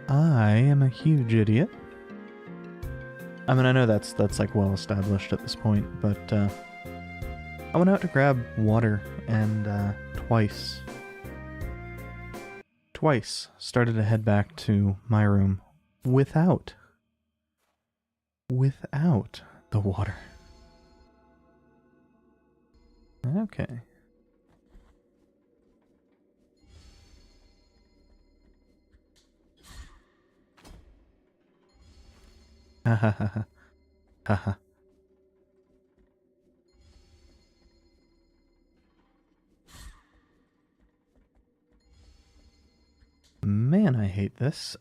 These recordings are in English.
I am a huge idiot. I mean, I know that's like well established at this point, but I went out to grab water and twice started to head back to my room without the water. Okay. Ha ha ha ha. Ha ha. Man, I hate this.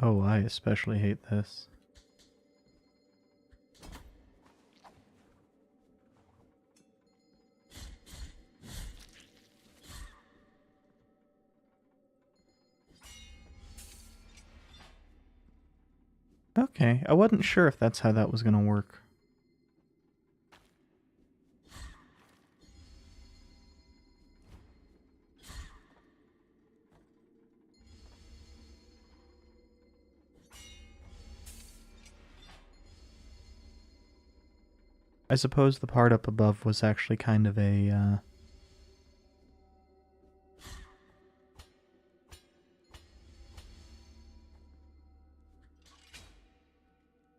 Oh, I especially hate this. Okay, I wasn't sure if that's how that was gonna work. I suppose the part up above was actually kind of a,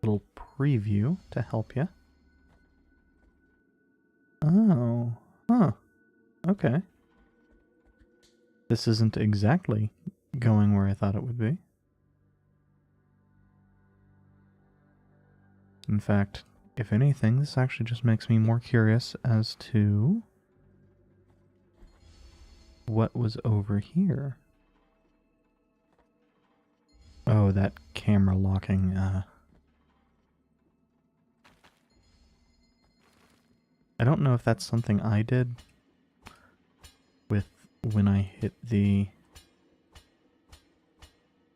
little preview to help you. Oh, huh. Okay. This isn't exactly going where I thought it would be. In fact, if anything, this actually just makes me more curious as to what was over here. Oh, that camera locking, I don't know if that's something I did with when I hit the...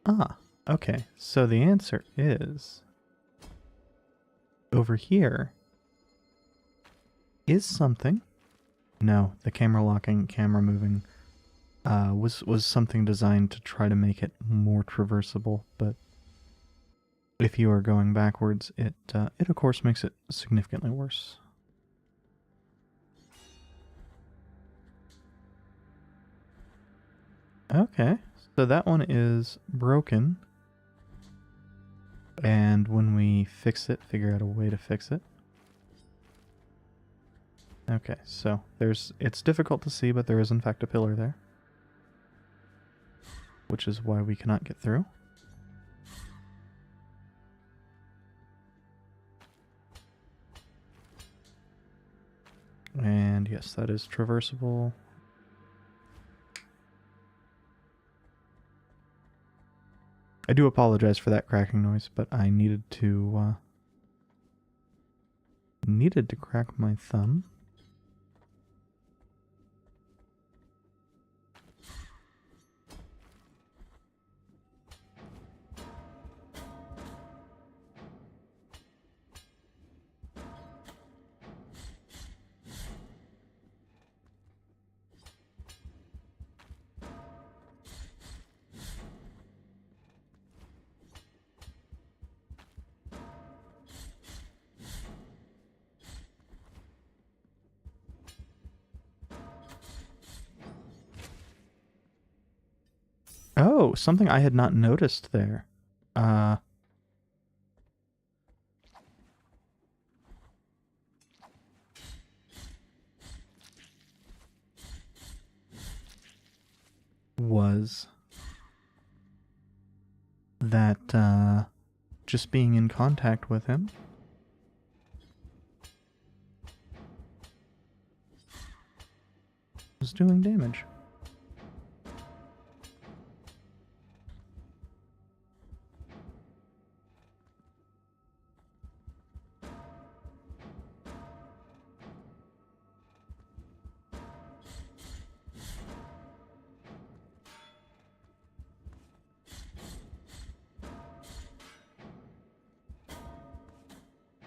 Ah, okay. So the answer is... over here is something. No, the camera locking, camera moving was something designed to try to make it more traversable, but if you are going backwards, it of course makes it significantly worse. Okay, so that one is broken. And when we fix it, figure out a way to fix it. Okay, so it's difficult to see, but there is in fact a pillar there. Which is why we cannot get through. And yes, that is traversable. I do apologize for that cracking noise, but I needed to crack my thumb. Oh, something I had not noticed there. Was that just being in contact with him was doing damage.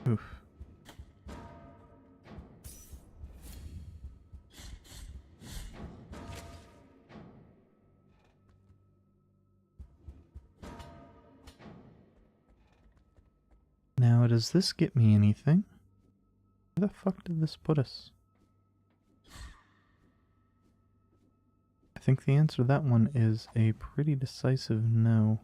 Oof. Now, does this get me anything? Where the fuck did this put us? I think the answer to that one is a pretty decisive no.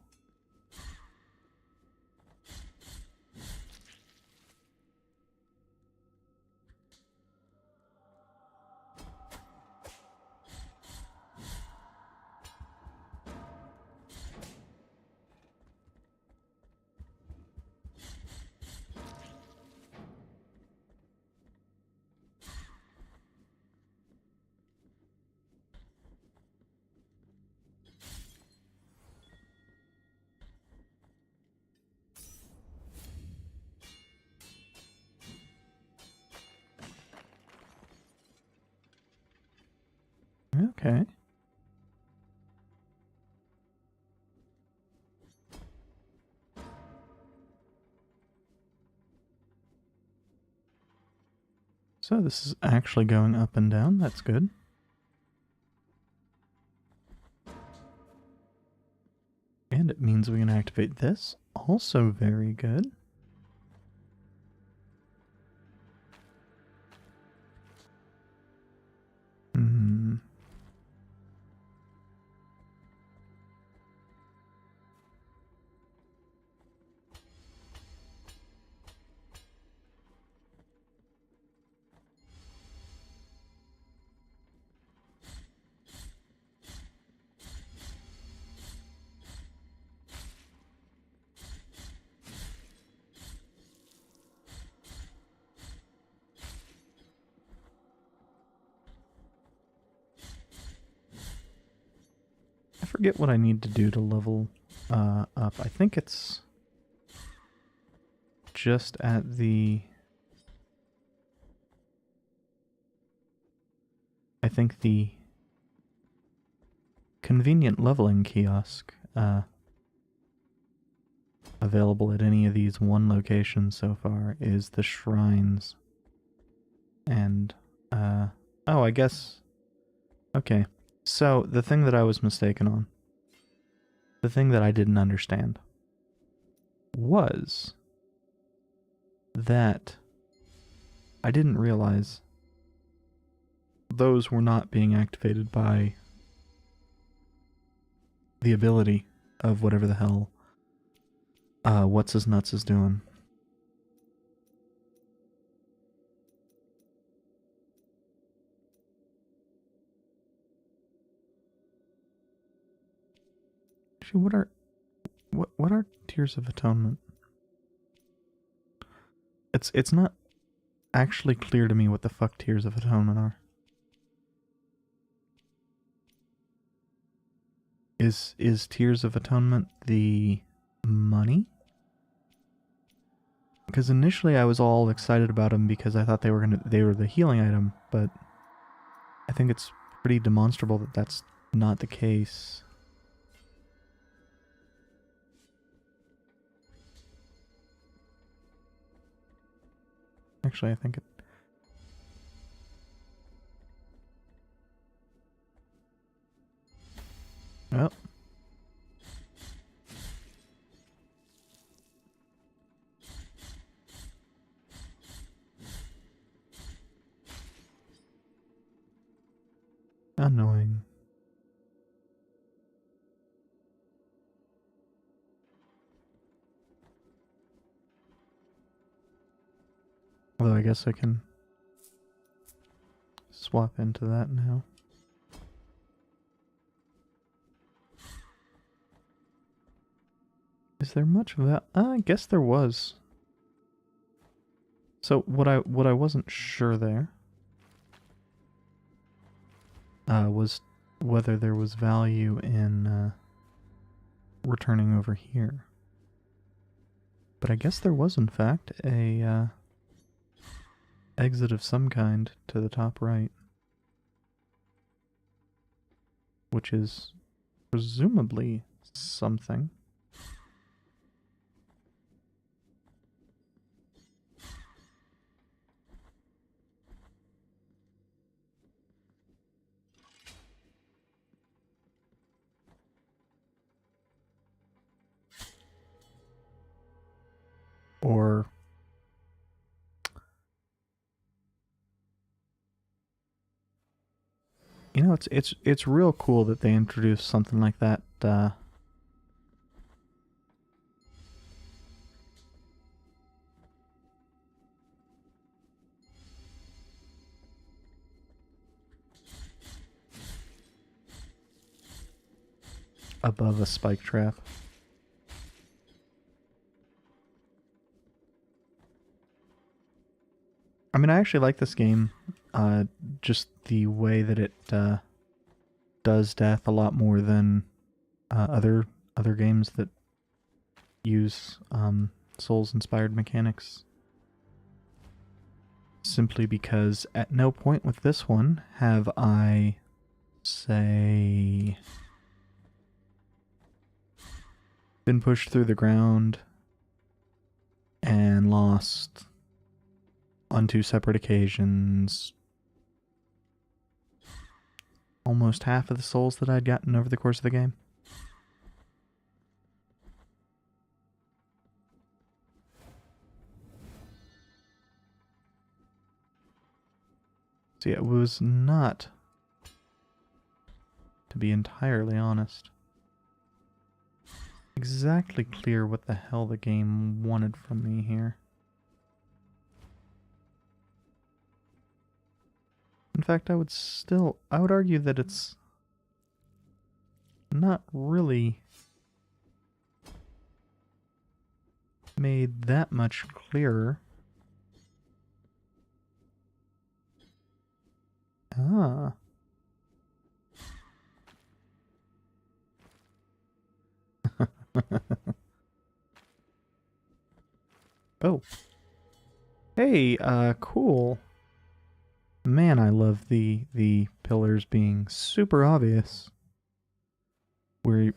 Okay. So this is actually going up and down. That's good. And it means we can activate this. Also very good. Hmm. I forget what I need to do to level up. I think it's just at the... I think the convenient leveling kiosk available at any of these one locations so far is the shrines. And, oh, I guess... Okay. So, the thing that I was mistaken on, the thing that I didn't understand, was that I didn't realize those were not being activated by the ability of whatever the hell What's His Nuts is doing. Actually, what are Tears of Atonement? It's not actually clear to me what the fuck Tears of Atonement are. Is Tears of Atonement the money? Because initially I was all excited about them because I thought they were the healing item, but I think it's pretty demonstrable that that's not the case. Actually, I think it... Oh. Annoying. Although I guess I can swap into that now. Is there much of that? I guess there was. So what I wasn't sure there was whether there was value in returning over here. But I guess there was in fact a exit of some kind to the top right, which is presumably something. You know, it's real cool that they introduced something like that. Above a spike trap. I mean, I actually like this game. Just the way that it does death a lot more than other games that use Souls-inspired mechanics. Simply because at no point with this one have I, say, been pushed through the ground and lost on 2 separate occasions almost half of the souls that I'd gotten over the course of the game. So yeah, it was not, to be entirely honest, exactly clear what the hell the game wanted from me here. In fact, I would argue that it's not really made that much clearer. Ah. Oh. Hey, cool. Man, I love the pillars being super obvious. Where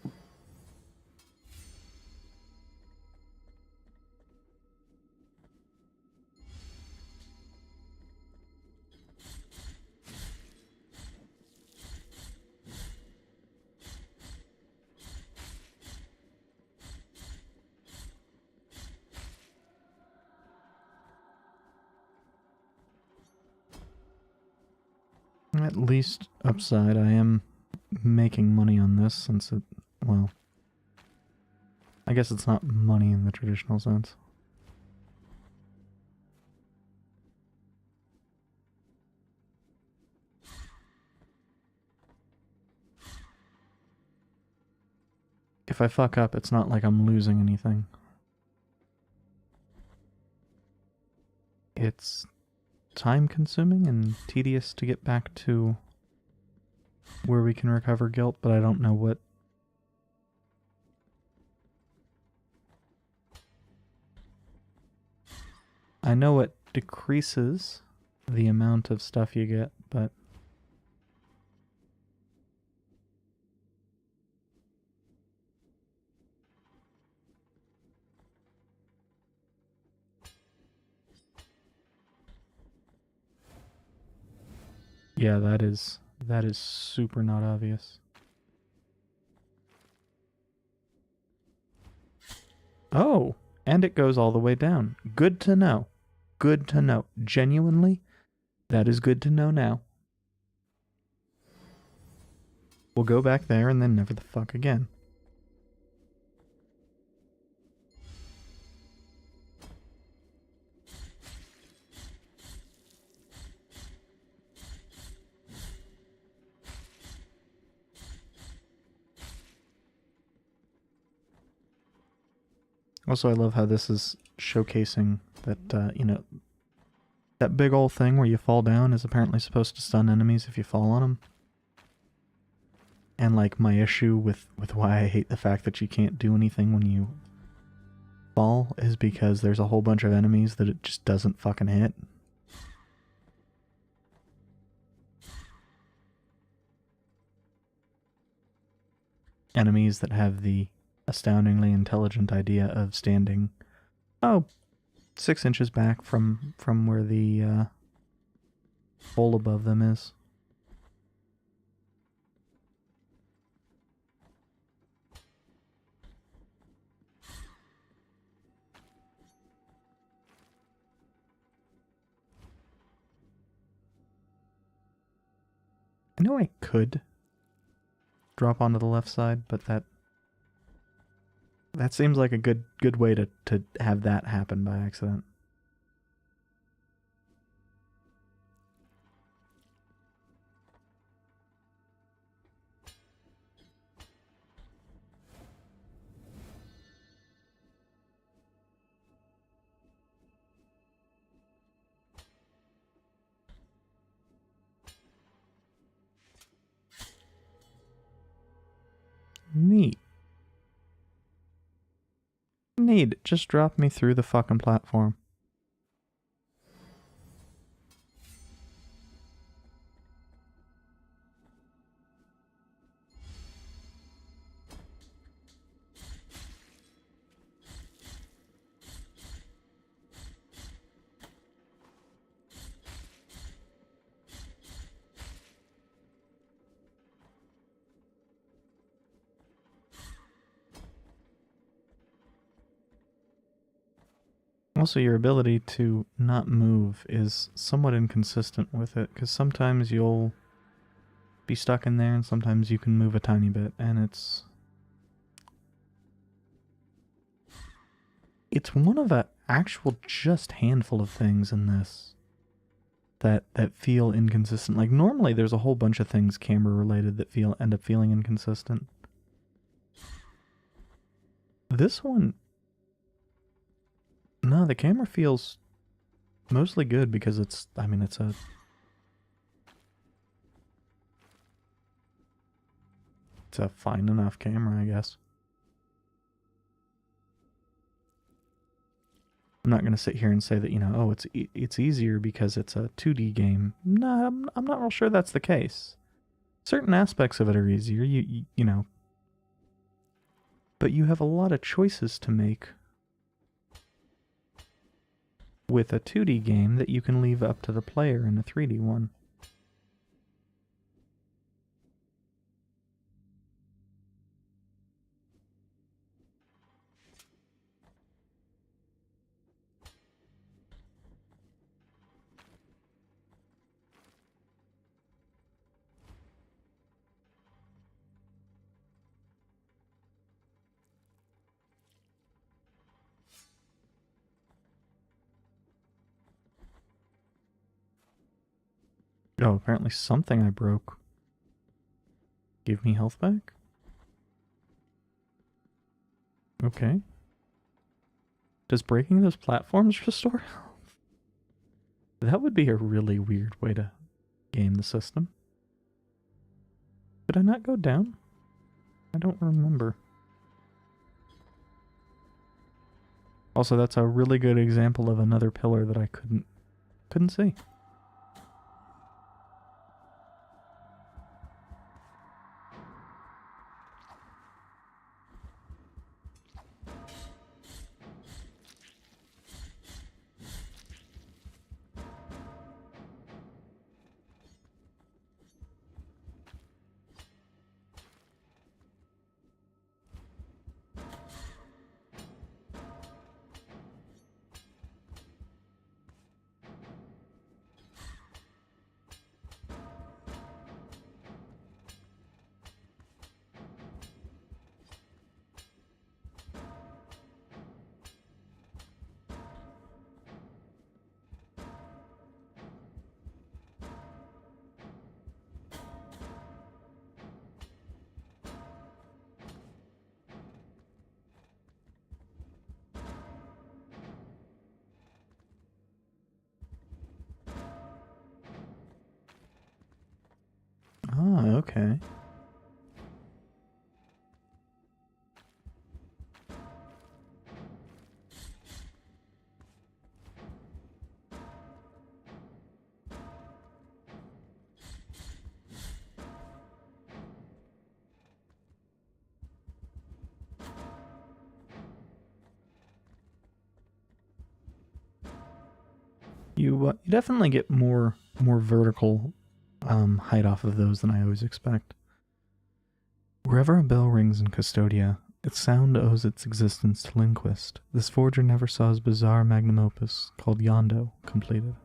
at least upside, I am making money on this since it, well, I guess it's not money in the traditional sense. If I fuck up, it's not like I'm losing anything. It's time consuming and tedious to get back to where we can recover guilt, but I don't know what. I know it decreases the amount of stuff you get, but yeah, that is super not obvious. Oh, and it goes all the way down. Good to know. Good to know. Genuinely, that is good to know now. We'll go back there and then never the fuck again. Also, I love how this is showcasing that, you know, that big old thing where you fall down is apparently supposed to stun enemies if you fall on them. And, like, my issue with why I hate the fact that you can't do anything when you fall is because there's a whole bunch of enemies that it just doesn't fucking hit. Enemies that have the astoundingly intelligent idea of standing, 6 inches back from where the hole above them is. I know I could drop onto the left side, but that seems like a good way to have that happen by accident. Neat. Neat. Just drop me through the fucking platform. Also, your ability to not move is somewhat inconsistent with it, because sometimes you'll be stuck in there and sometimes you can move a tiny bit, and it's one of a actual just handful of things in this that feel inconsistent. Like, normally there's a whole bunch of things camera related that end up feeling inconsistent. This one, no, the camera feels mostly good because it's a fine enough camera, I guess. I'm not going to sit here and say that, you know, oh, it's easier because it's a 2D game. No, I'm not real sure that's the case. Certain aspects of it are easier, you know. But you have a lot of choices to make with a 2D game that you can leave up to the player in a 3D one. Oh, apparently something I broke gave me health back? Okay. Does breaking those platforms restore health? That would be a really weird way to game the system. Did I not go down? I don't remember. Also, that's a really good example of another pillar that I couldn't see. Ah, okay. You definitely get more vertical height off of those than I always expect. Wherever a bell rings in Custodia, its sound owes its existence to Linquist. This forger never saw his bizarre magnum opus, called Yondo, completed.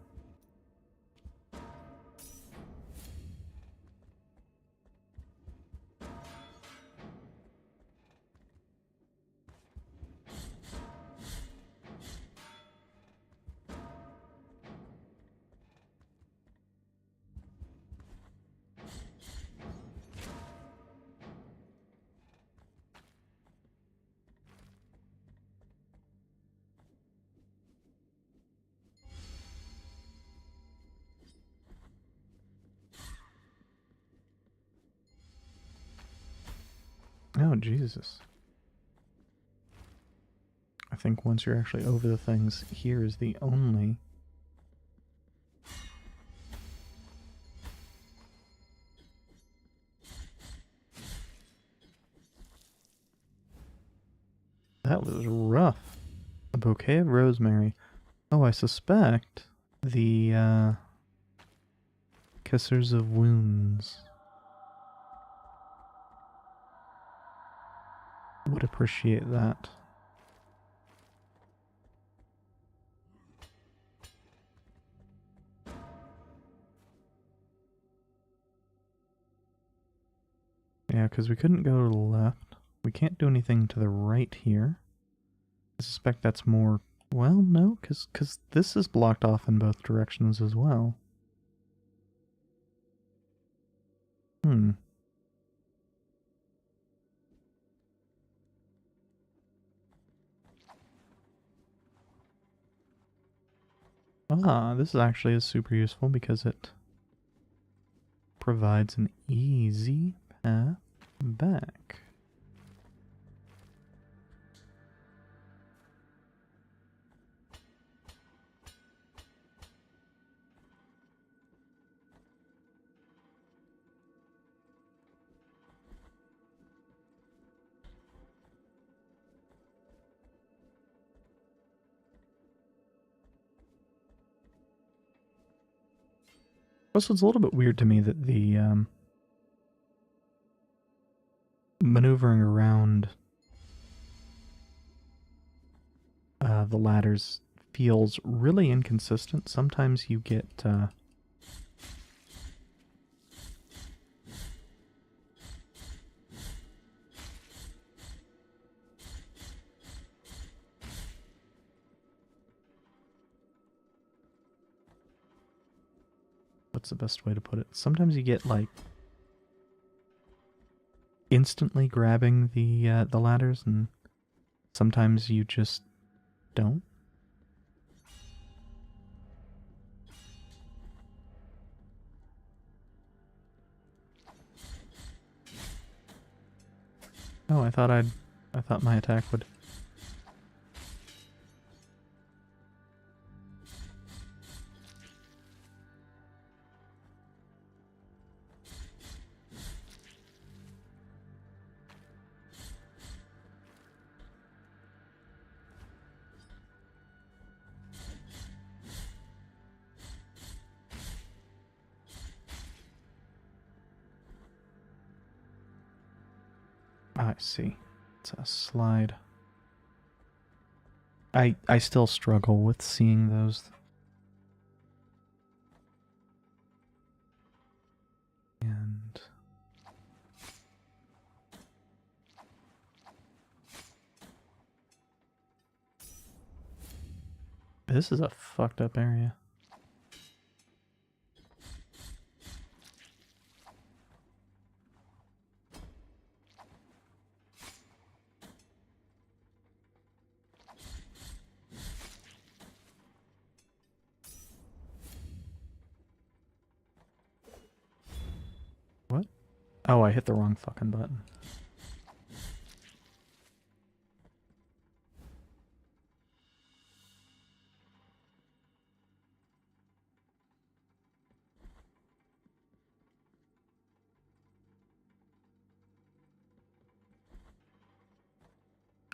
Oh, Jesus. I think once you're actually over the things, here is the only... That was rough. A bouquet of rosemary. Oh, I suspect the, kissers of wounds would appreciate that. Yeah, because we couldn't go to the left. We can't do anything to the right here. I suspect that's more... Well, no, because this is blocked off in both directions as well. Hmm. Ah, this actually is super useful because it provides an easy path back. Also, it's a little bit weird to me that the maneuvering around the ladders feels really inconsistent. Sometimes you get what's the best way to put it? Sometimes you get like instantly grabbing the ladders, and sometimes you just don't. Oh, I thought my attack would. Oh, I see. It's a slide. I still struggle with seeing those. And this is a fucked up area. What? Oh, I hit the wrong fucking button.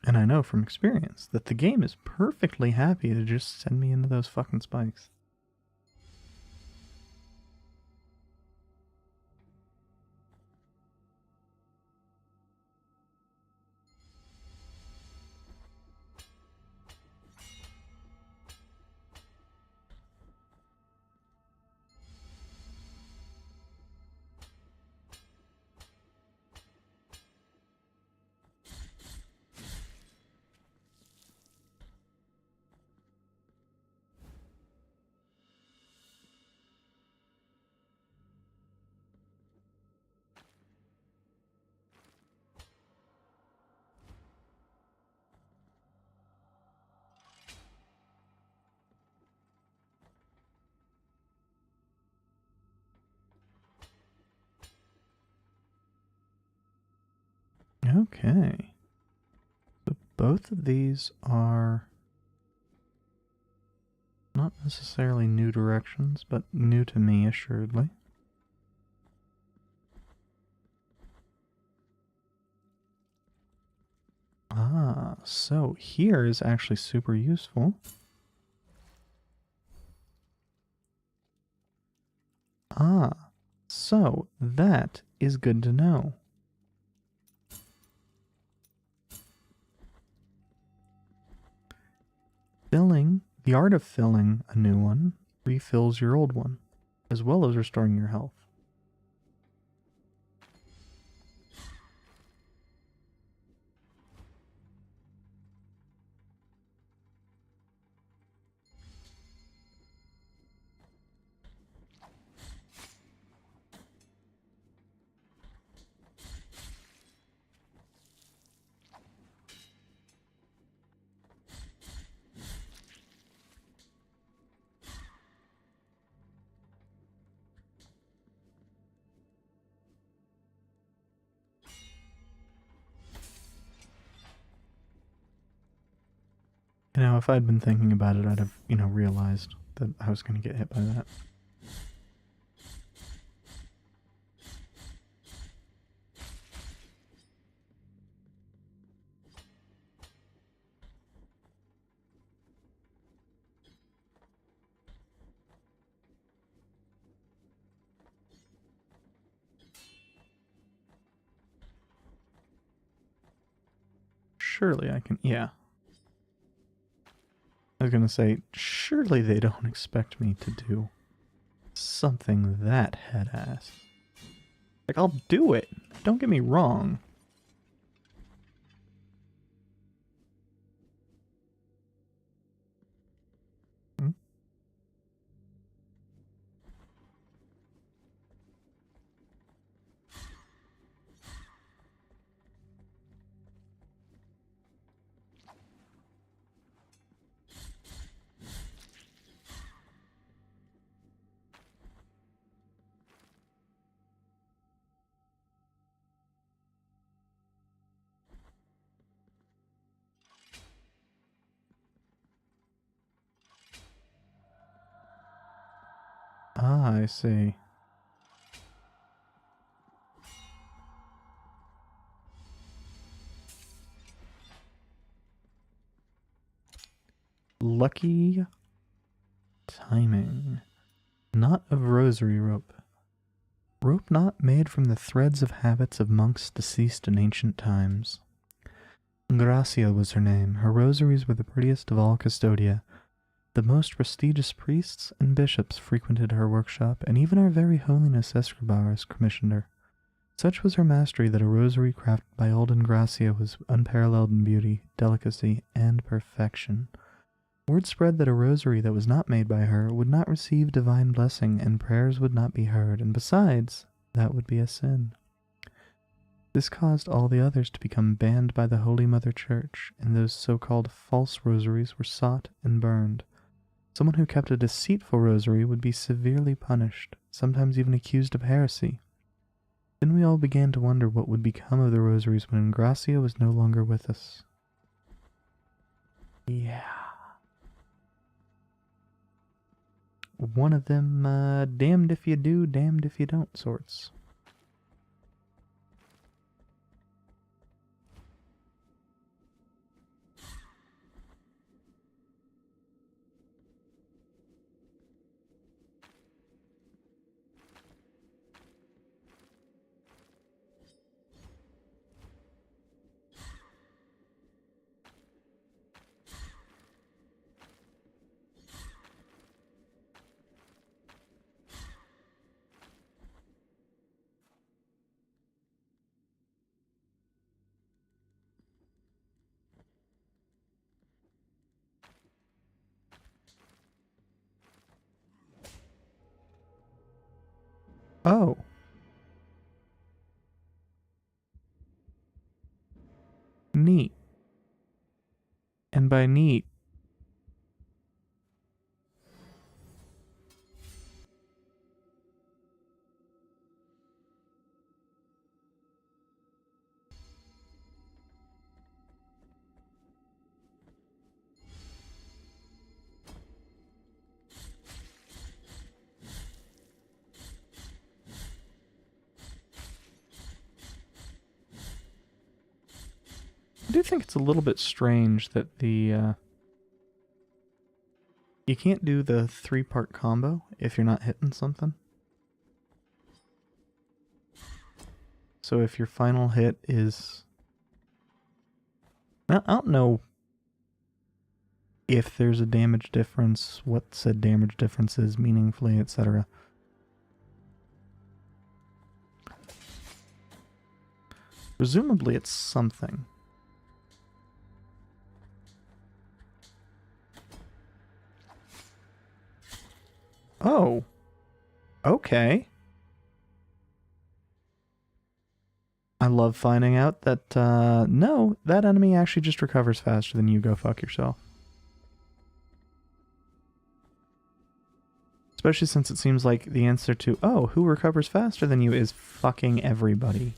And I know from experience that the game is perfectly happy to just send me into those fucking spikes. Okay. So both of these are not necessarily new directions, but new to me, assuredly. Ah, so here is actually super useful. Ah, so that is good to know. Filling, the art of filling a new one refills your old one, as well as restoring your health. You know, if I'd been thinking about it, I'd have, realized that I was going to get hit by that. Surely I can, yeah. I was going to say, surely they don't expect me to do something that head-ass. Like, I'll do it. Don't get me wrong. Hmm? Ah, I see. Lucky timing. Knot of rosary rope. Rope knot made from the threads of habits of monks deceased in ancient times. Gracia was her name. Her rosaries were the prettiest of all Custodia. The most prestigious priests and bishops frequented her workshop, and even our very holiness Escribars commissioned her. Such was her mastery that a rosary crafted by old Gracia was unparalleled in beauty, delicacy, and perfection. Word spread that a rosary that was not made by her would not receive divine blessing, and prayers would not be heard, and besides, that would be a sin. This caused all the others to become banned by the Holy Mother Church, and those so-called false rosaries were sought and burned. Someone who kept a deceitful rosary would be severely punished, sometimes even accused of heresy. Then we all began to wonder what would become of the rosaries when Gracia was no longer with us. Yeah. One of them, damned if you do, damned if you don't sorts. Oh. Neat. And by neat, I do think it's a little bit strange that the you can't do the 3-part combo if you're not hitting something. So if your final hit is... I don't know if there's a damage difference, what said damage difference is meaningfully, etc. Presumably it's something. Oh. Okay. I love finding out that, no, that enemy actually just recovers faster than you. Go fuck yourself. Especially since it seems like the answer to, oh, who recovers faster than you is fucking everybody.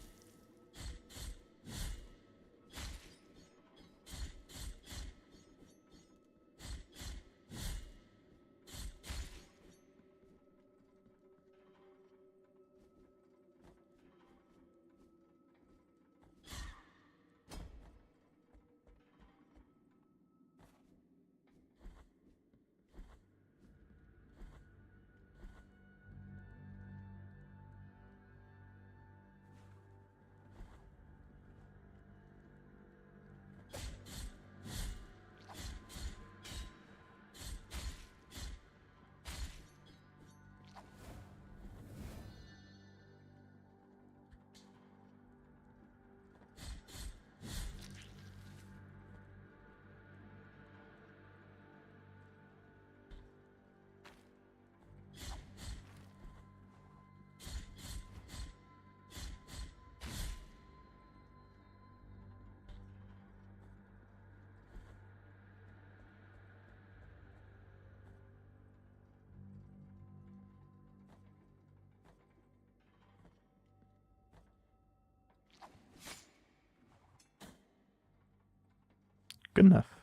Good enough.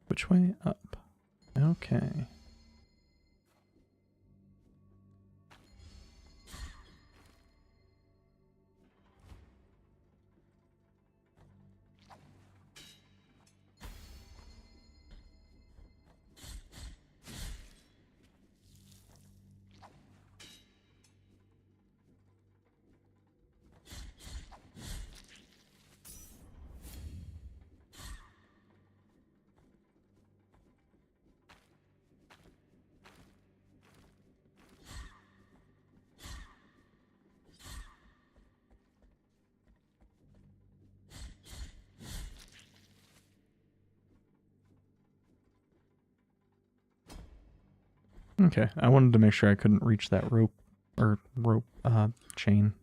Which way? Up. Okay. Okay, I wanted to make sure I couldn't reach that rope, chain.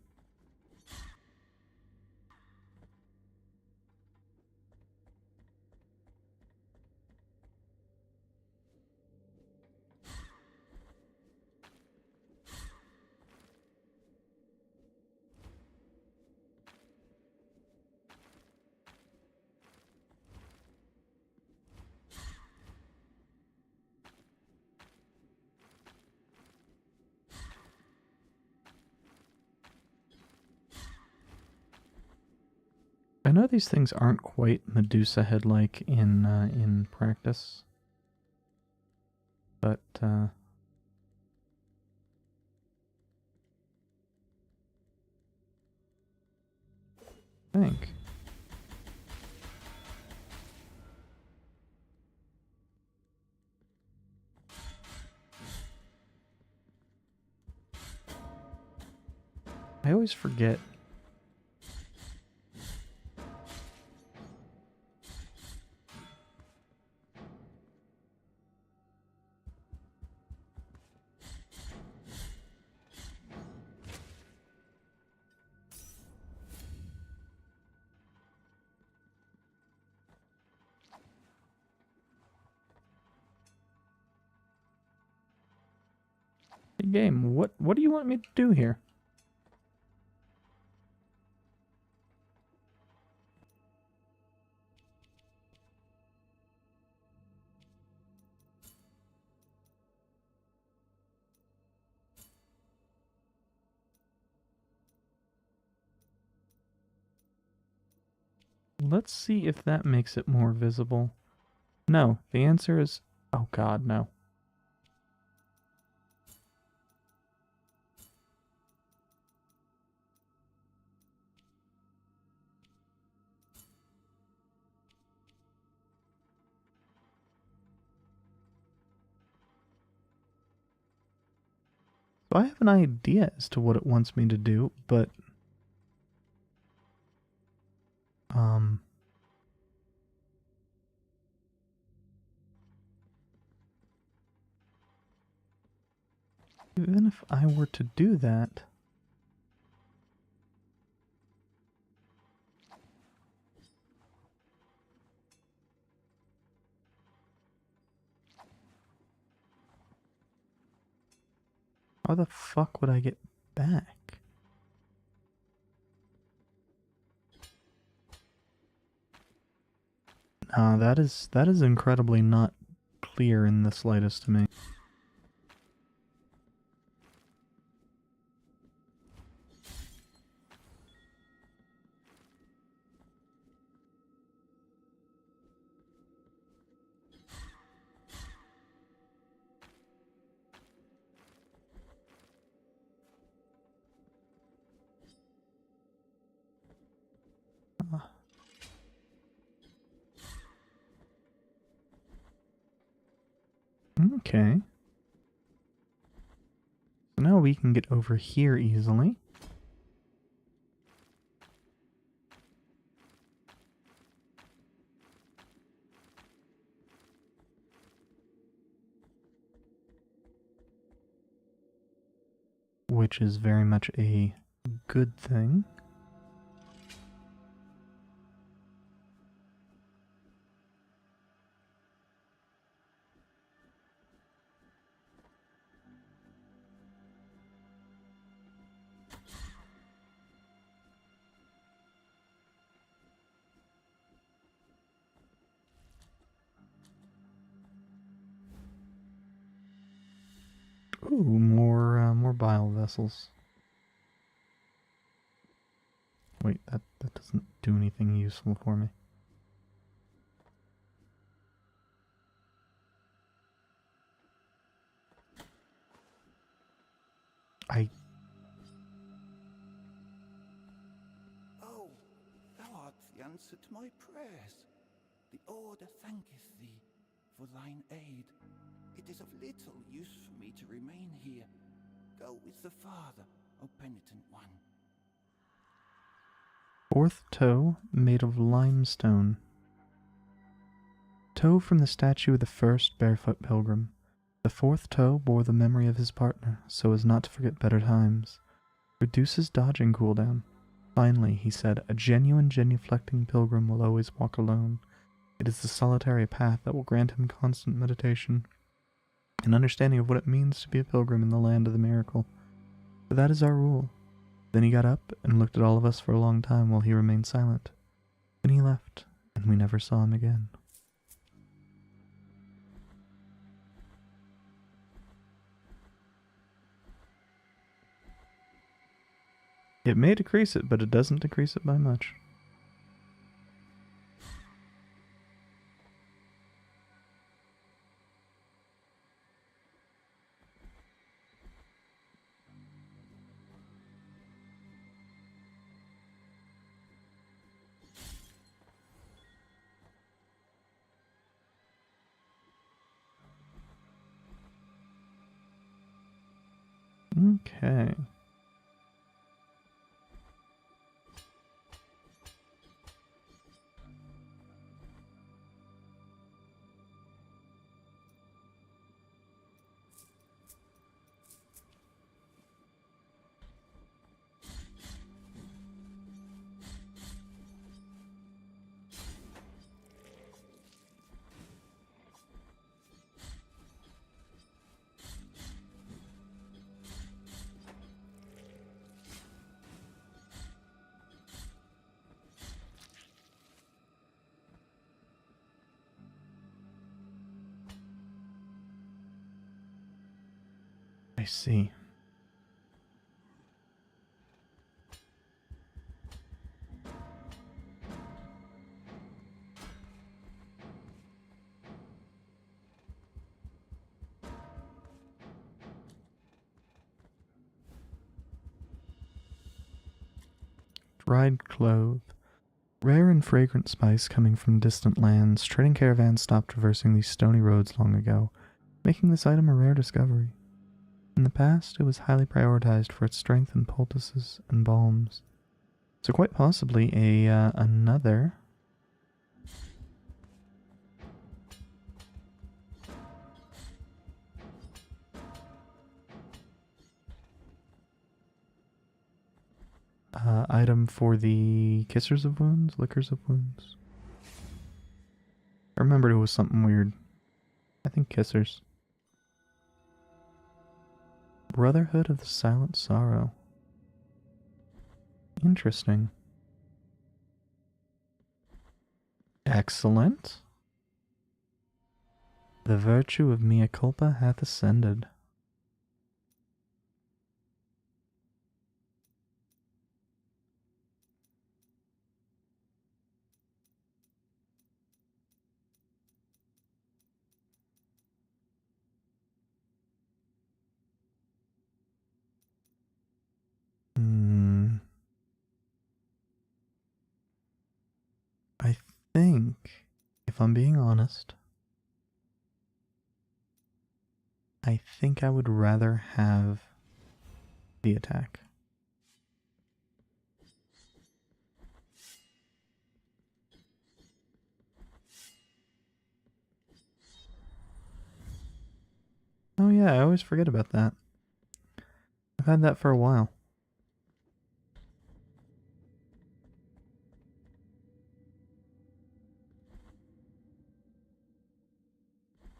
I know these things aren't quite Medusa head-like in practice, but I think. I always forget. Hey, game, what do you want me to do here? Let's see if that makes it more visible. No, the answer is... Oh god, no. So I have an idea as to what it wants me to do, but... Even if I were to do that... How the fuck would I get back? That is incredibly not clear in the slightest to me. Okay. So now we can get over here easily. Which is very much a good thing. Ooh, more bile vessels. Wait, that doesn't do anything useful for me. Oh, thou art the answer to my prayers. The Order thanketh thee for thine aid. It is of little use for me to remain here. Go with the Father, O penitent one. Fourth toe made of limestone. Toe from the statue of the first barefoot pilgrim. The fourth toe bore the memory of his partner, so as not to forget better times. Reduces dodging cooldown. Finally, he said, a genuine genuflecting pilgrim will always walk alone. It is the solitary path that will grant him constant meditation, an understanding of what it means to be a pilgrim in the land of the miracle. But that is our rule. Then he got up and looked at all of us for a long time while he remained silent. Then he left, and we never saw him again. It may decrease it, but it doesn't decrease it by much. Okay. I see. dried clove. Rare and fragrant spice coming from distant lands, trading caravans stopped traversing these stony roads long ago, making this item a rare discovery. In the past, it was highly prioritized for its strength in poultices and balms. So quite possibly another item for the Kissers of Wounds, Lickers of Wounds. I remembered it was something weird. I think Kissers. Brotherhood of the Silent Sorrow. Interesting. Excellent. The virtue of mea culpa hath ascended. I think, if I'm being honest, I think I would rather have the attack. Oh yeah, I always forget about that. I've had that for a while.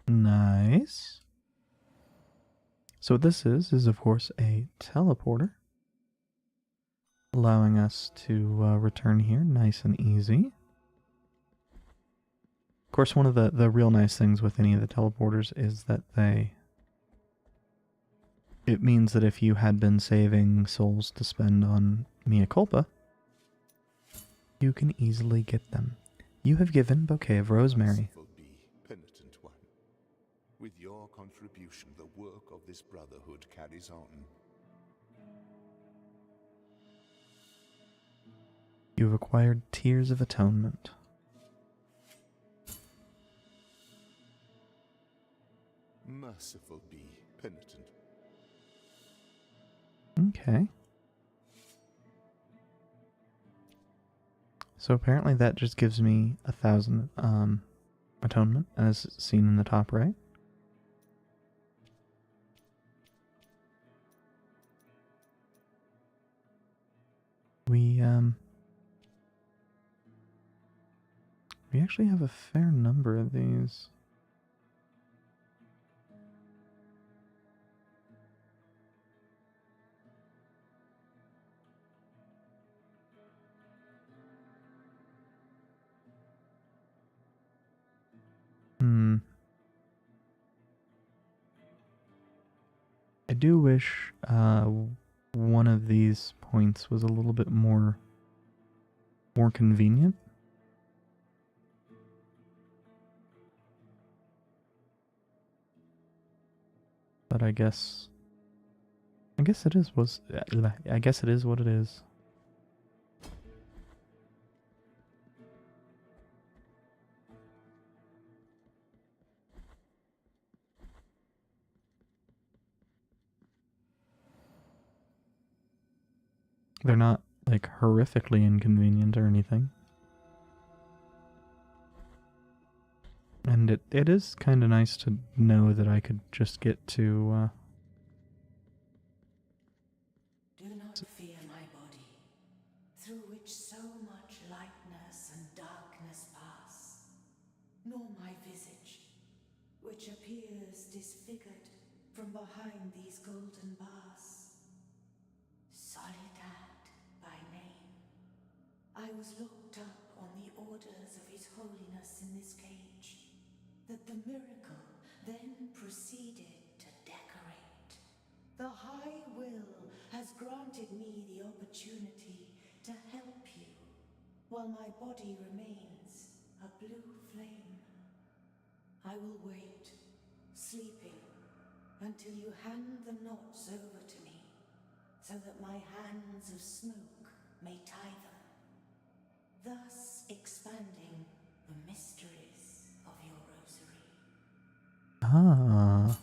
Nice. So what this is of course a teleporter, allowing us to return here nice and easy. Of course, one of the real nice things with any of the teleporters is that it means that if you had been saving souls to spend on mea culpa, you can easily get them. You have given Bouquet of Rosemary. Merciful be, penitent one. With your contribution, the work of this brotherhood carries on. You have acquired Tears of Atonement. Merciful be, penitent. Okay. So apparently that just gives me 1,000 atonement, as seen in the top right. We actually have a fair number of these. I do wish one of these points was a little bit more convenient. But I guess it is I guess it is what it is. They're not like horrifically inconvenient or anything. And it is kind of nice to know that I could just get to Do not fear my body, through which so much lightness and darkness pass, nor my visage, which appears disfigured from behind these golden bars. Soledad by name, I was locked up on the orders of His Holiness in this cage, that the miracle then proceeded to decorate. The High Will has granted me the opportunity to help you, while my body remains a blue flame. I will wait, sleeping, until you hand the knots over to me, so that my hands of smoke may tie them. thus expanding the mysteries of your rosary. Ah.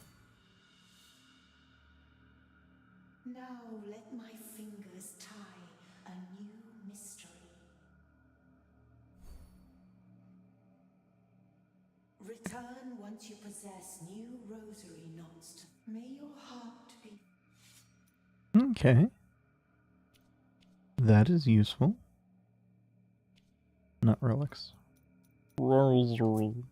Now let my fingers tie a new mystery. Return once you possess new rosary knots to... May your heart be... Okay. That is useful. Not relics. Rosaries.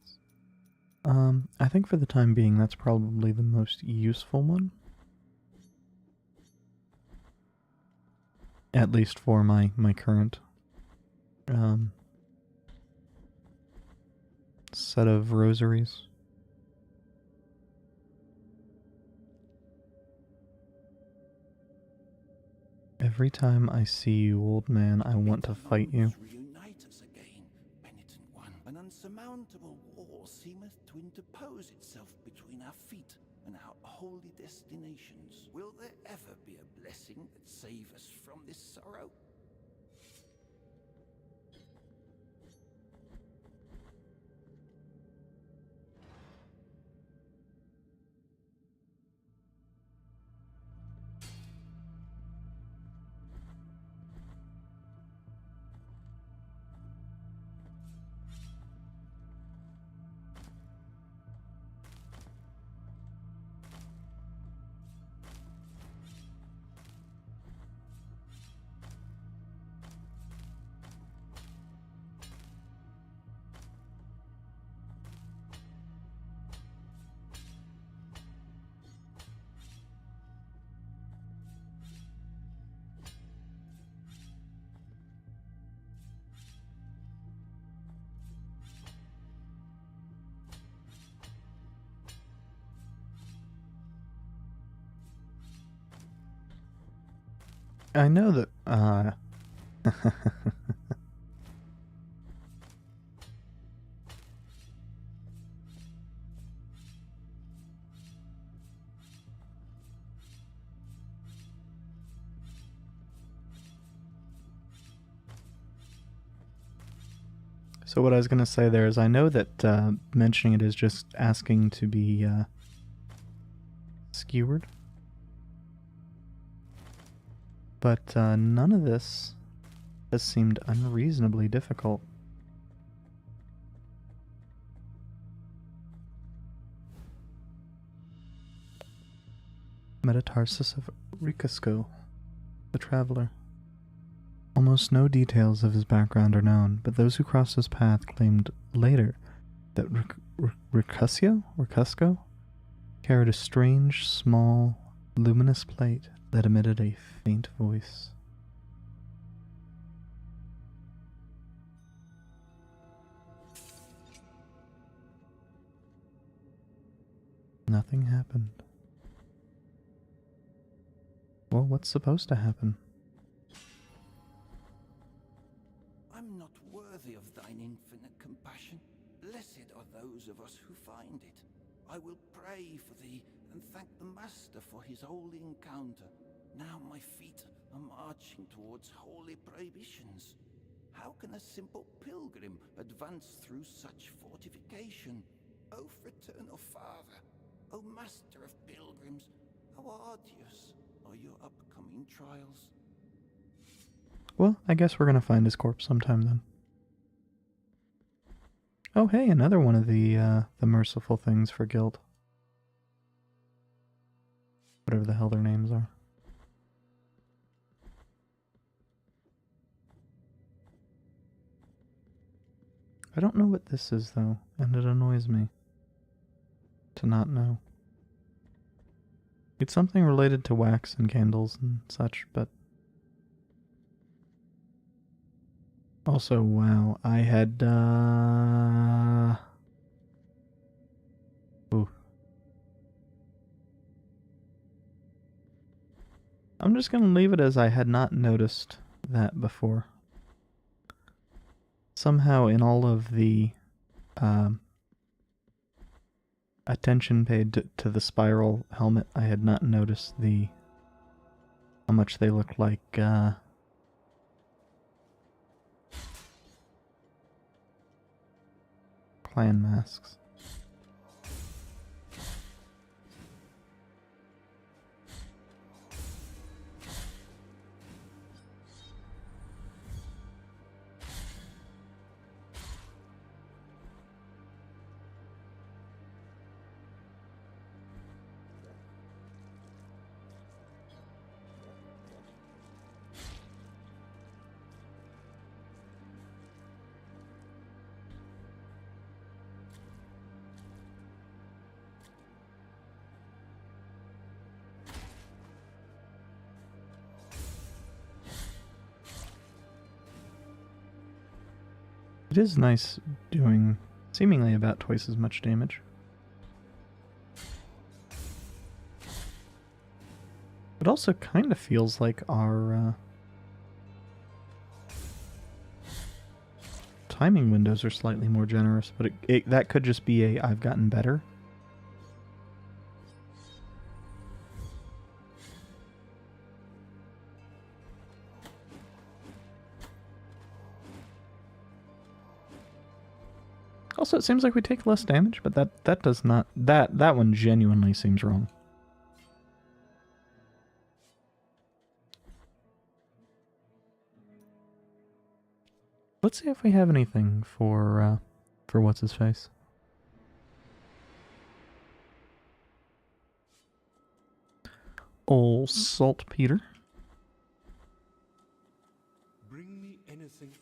I think for the time being, that's probably the most useful one. At least for my current set of rosaries. Every time I see you, old man, I want to fight you. Reunite us again, penitent one. An unsurmountable wall seemeth to interpose itself between our feet and our holy destinations. Will there ever be a blessing that save us from this sorrow? I know that, So what I was going to say there is I know that mentioning it is just asking to be skewered. But none of this has seemed unreasonably difficult. Metatarsus of Ricasco, the traveler. Almost no details of his background are known, but those who crossed his path claimed later that Ricasco carried a strange, small, luminous plate that emitted a faint voice. Nothing happened. Well, what's supposed to happen? I'm not worthy of thine infinite compassion. Blessed are those of us who find it. I will pray for thee and thank the Master for his holy encounter. Now my feet are marching towards holy prohibitions. How can a simple pilgrim advance through such fortification? O fraternal father, O master of pilgrims, how arduous are your upcoming trials? Well, I guess we're gonna find his corpse sometime then. Oh, hey, another one of the merciful things for guild. Whatever the hell their names are. I don't know what this is, though, and it annoys me to not know. It's something related to wax and candles and such, but... Also, wow, I had, Ooh. I'm just gonna leave it as I had not noticed that before. Somehow in all of the, attention paid to the spiral helmet, I had not noticed how much they look like, clan masks. It is nice doing seemingly about twice as much damage. It also kind of feels like our timing windows are slightly more generous, but that could just be a I've gotten better. Also, it seems like we take less damage, but that does not... That one genuinely seems wrong. Let's see if we have anything for what's-his-face. Ol' Saltpeter. Bring me anything.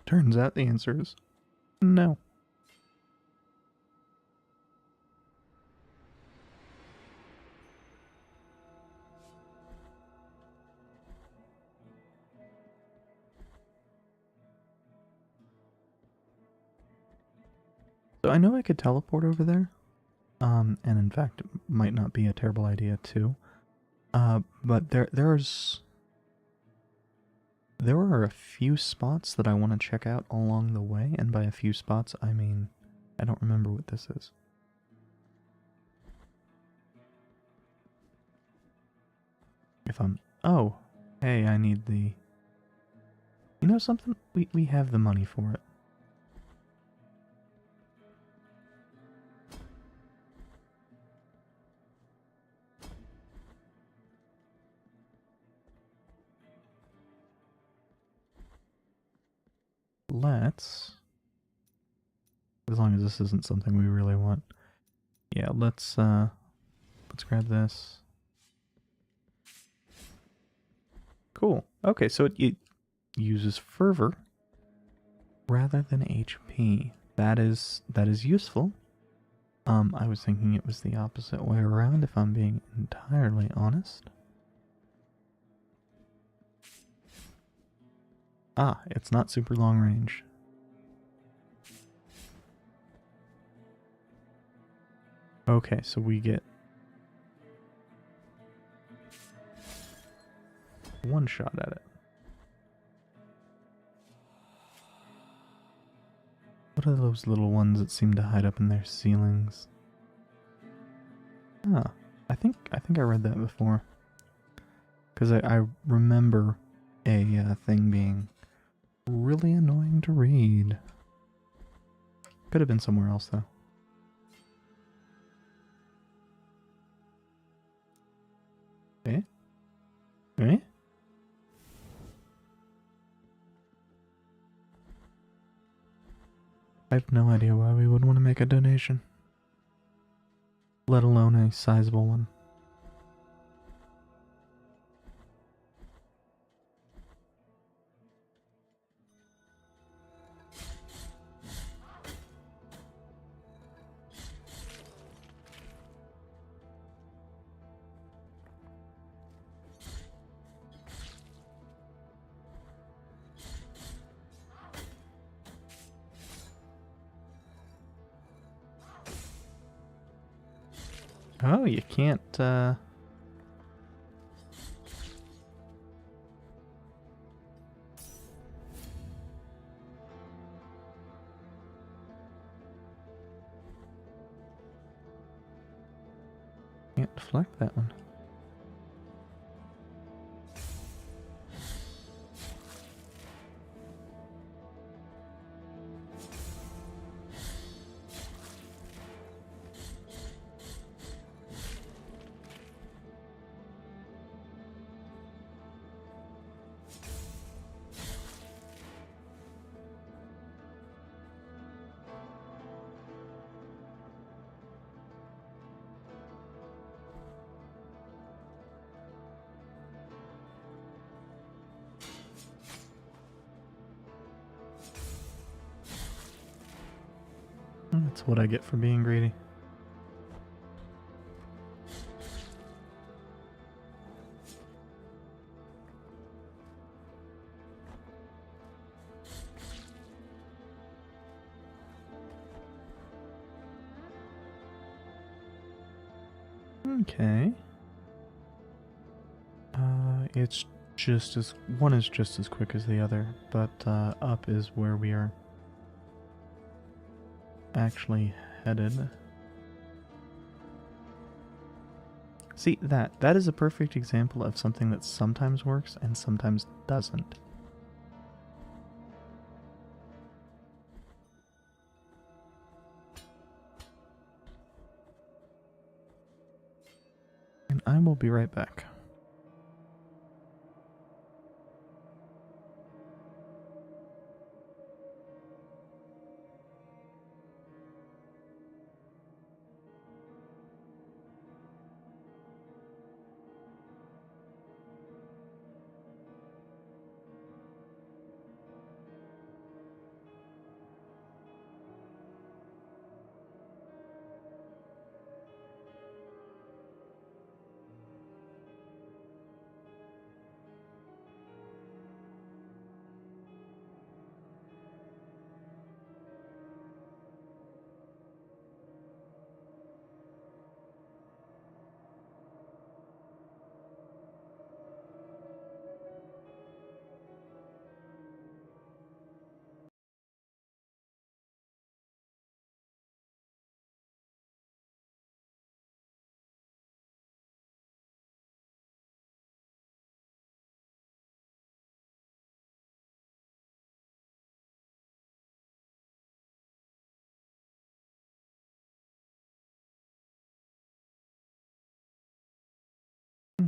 Turns out the answer is no. So I know I could teleport over there, and in fact, it might not be a terrible idea too. But there are a few spots that I want to check out along the way, and by a few spots, I mean, I don't remember what this is. Oh, hey, I need the... You know something? We have the money for it. Let's... As long as this isn't something we really want. Yeah, let's grab this. Cool. Okay, so it uses fervor rather than HP. That is useful. I was thinking it was the opposite way around, if I'm being entirely honest. Ah, it's not super long range. Okay, so we get one shot at it. What are those little ones that seem to hide up in their ceilings? Ah, I think I read that before. Because I remember a thing being really annoying to read. Could have been somewhere else though. Eh? Eh? I have no idea why we would want to make a donation. Let alone a sizable one. Oh, you can't, can't deflect that one. That's what I get for being greedy. Okay. It's just as... One is just as quick as the other, but up is where we are actually headed. See, that is a perfect example of something that sometimes works and sometimes doesn't. And I will be right back.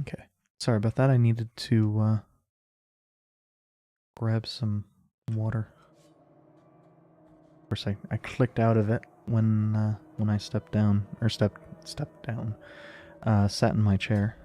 Okay. Sorry about that. I needed to grab some water. Of course, I clicked out of it when I stepped down, or stepped down, sat in my chair.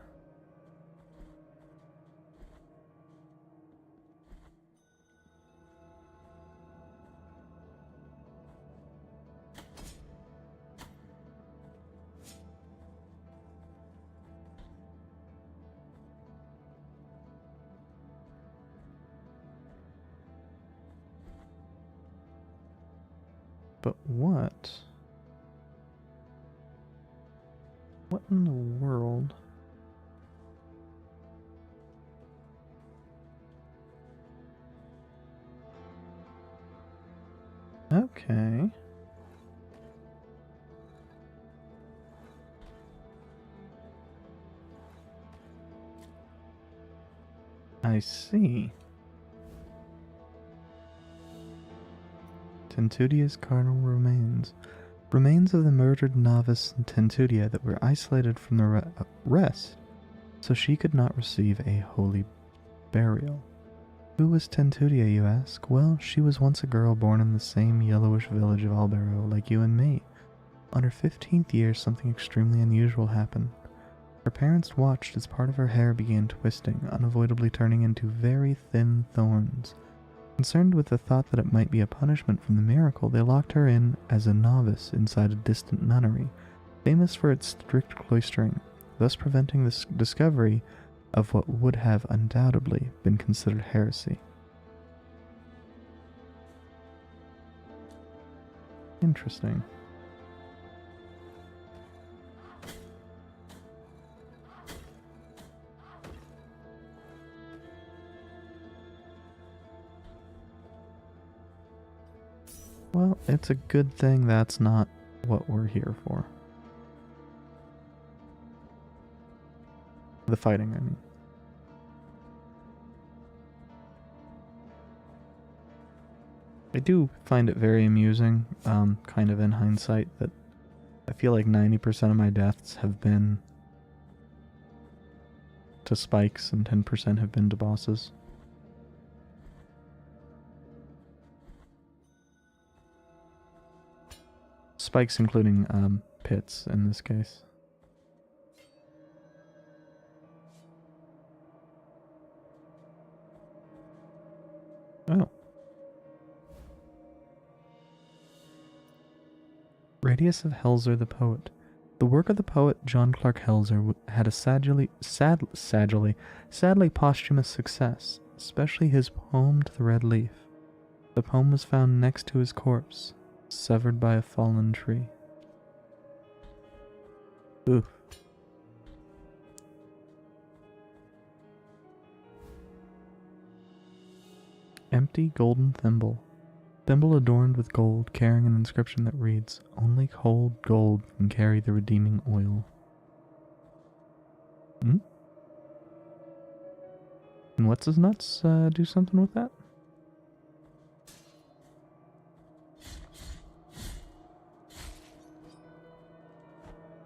But what? What in the world? Okay. I see. Tentudia's carnal remains. Remains of the murdered novice in Tentudia that were isolated from the rest, so she could not receive a holy burial. Who was Tentudia, you ask? Well, she was once a girl born in the same yellowish village of Albero, like you and me. On her 15th year, something extremely unusual happened. Her parents watched as part of her hair began twisting, unavoidably turning into very thin thorns. Concerned with the thought that it might be a punishment from the miracle, they locked her in as a novice inside a distant nunnery, famous for its strict cloistering, thus preventing the discovery of what would have undoubtedly been considered heresy. Interesting. Well, it's a good thing that's not what we're here for. The fighting, I mean. I do find it very amusing, kind of in hindsight, that I feel like 90% of my deaths have been to spikes and 10% have been to bosses. Spikes including pits in this case. Oh. Radius of Helzer the Poet. The work of the poet John Clark Helzer had a sadly posthumous success, especially his poem To the Red Leaf. The poem was found next to his corpse, severed by a fallen tree. Oof. Empty golden thimble. Thimble adorned with gold, carrying an inscription that reads, "Only cold gold can carry the redeeming oil." Hmm? And what's his nuts do something with that?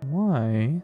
Why?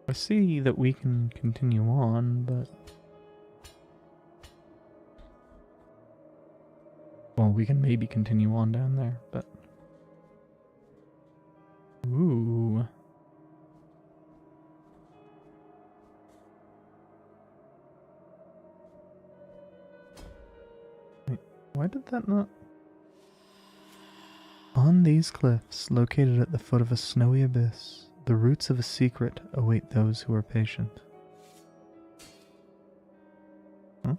I see that we can continue on, but... Well, we can maybe continue on down there, but... Ooh. Wait, why did that not... On these cliffs, located at the foot of a snowy abyss, the roots of a secret await those who are patient. Huh?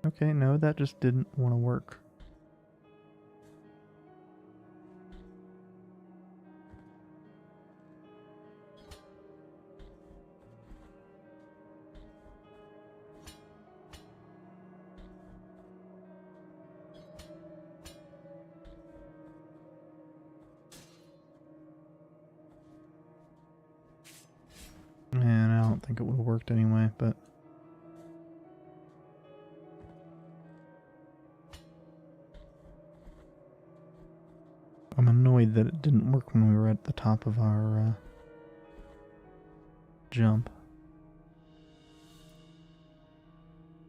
Okay, no, that just didn't want to work. And I don't think it would have worked anyway, but... I'm annoyed that it didn't work when we were at the top of our jump.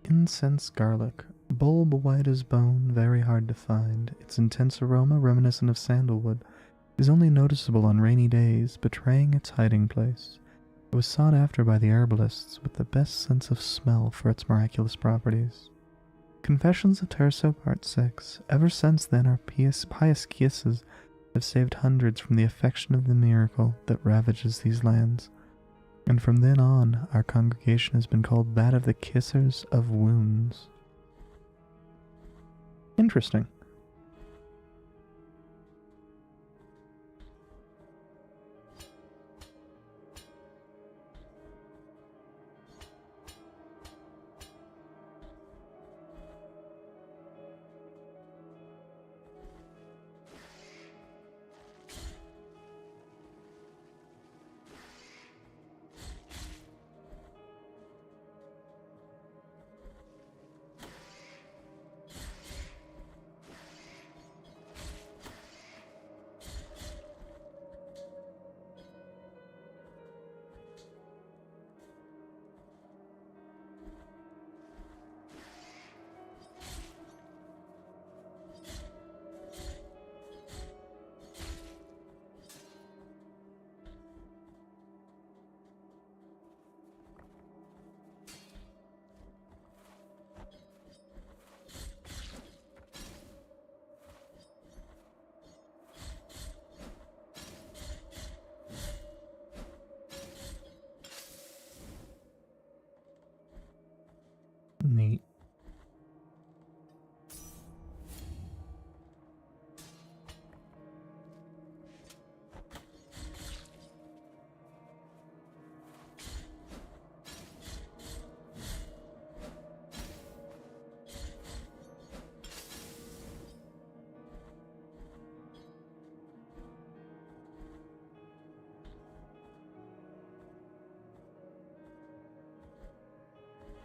Incense garlic. Bulb white as bone, very hard to find. Its intense aroma, reminiscent of sandalwood, is only noticeable on rainy days, betraying its hiding place. It was sought after by the herbalists with the best sense of smell for its miraculous properties. Confessions of Terso Part 6. Ever since then, our pious kisses have saved hundreds from the affection of the miracle that ravages these lands. And from then on, our congregation has been called that of the Kissers of Wounds. Interesting.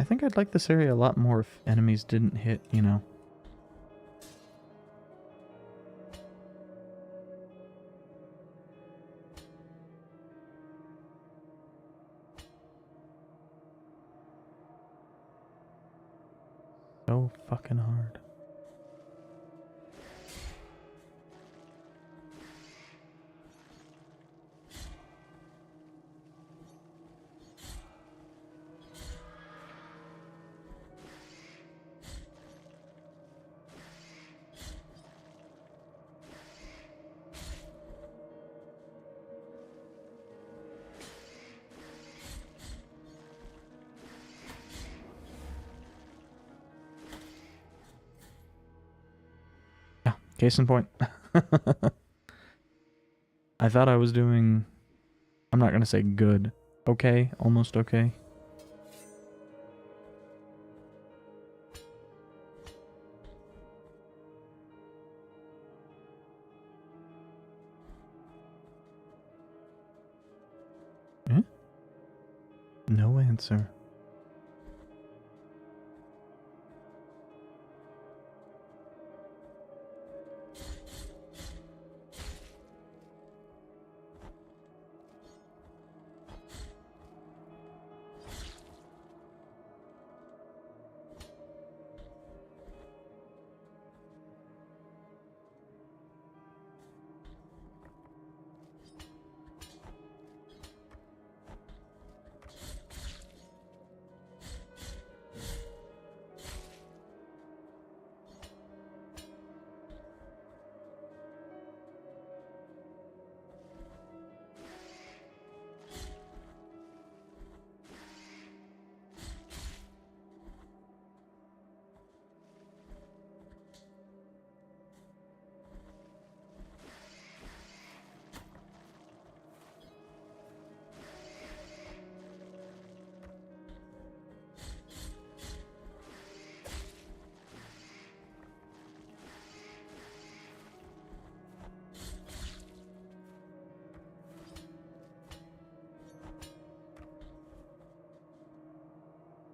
think I'd like this area a lot more if enemies didn't hit, you know. So fucking hard. Case in point. I thought I was doing, I'm not gonna say good, okay, almost okay. Eh? No answer.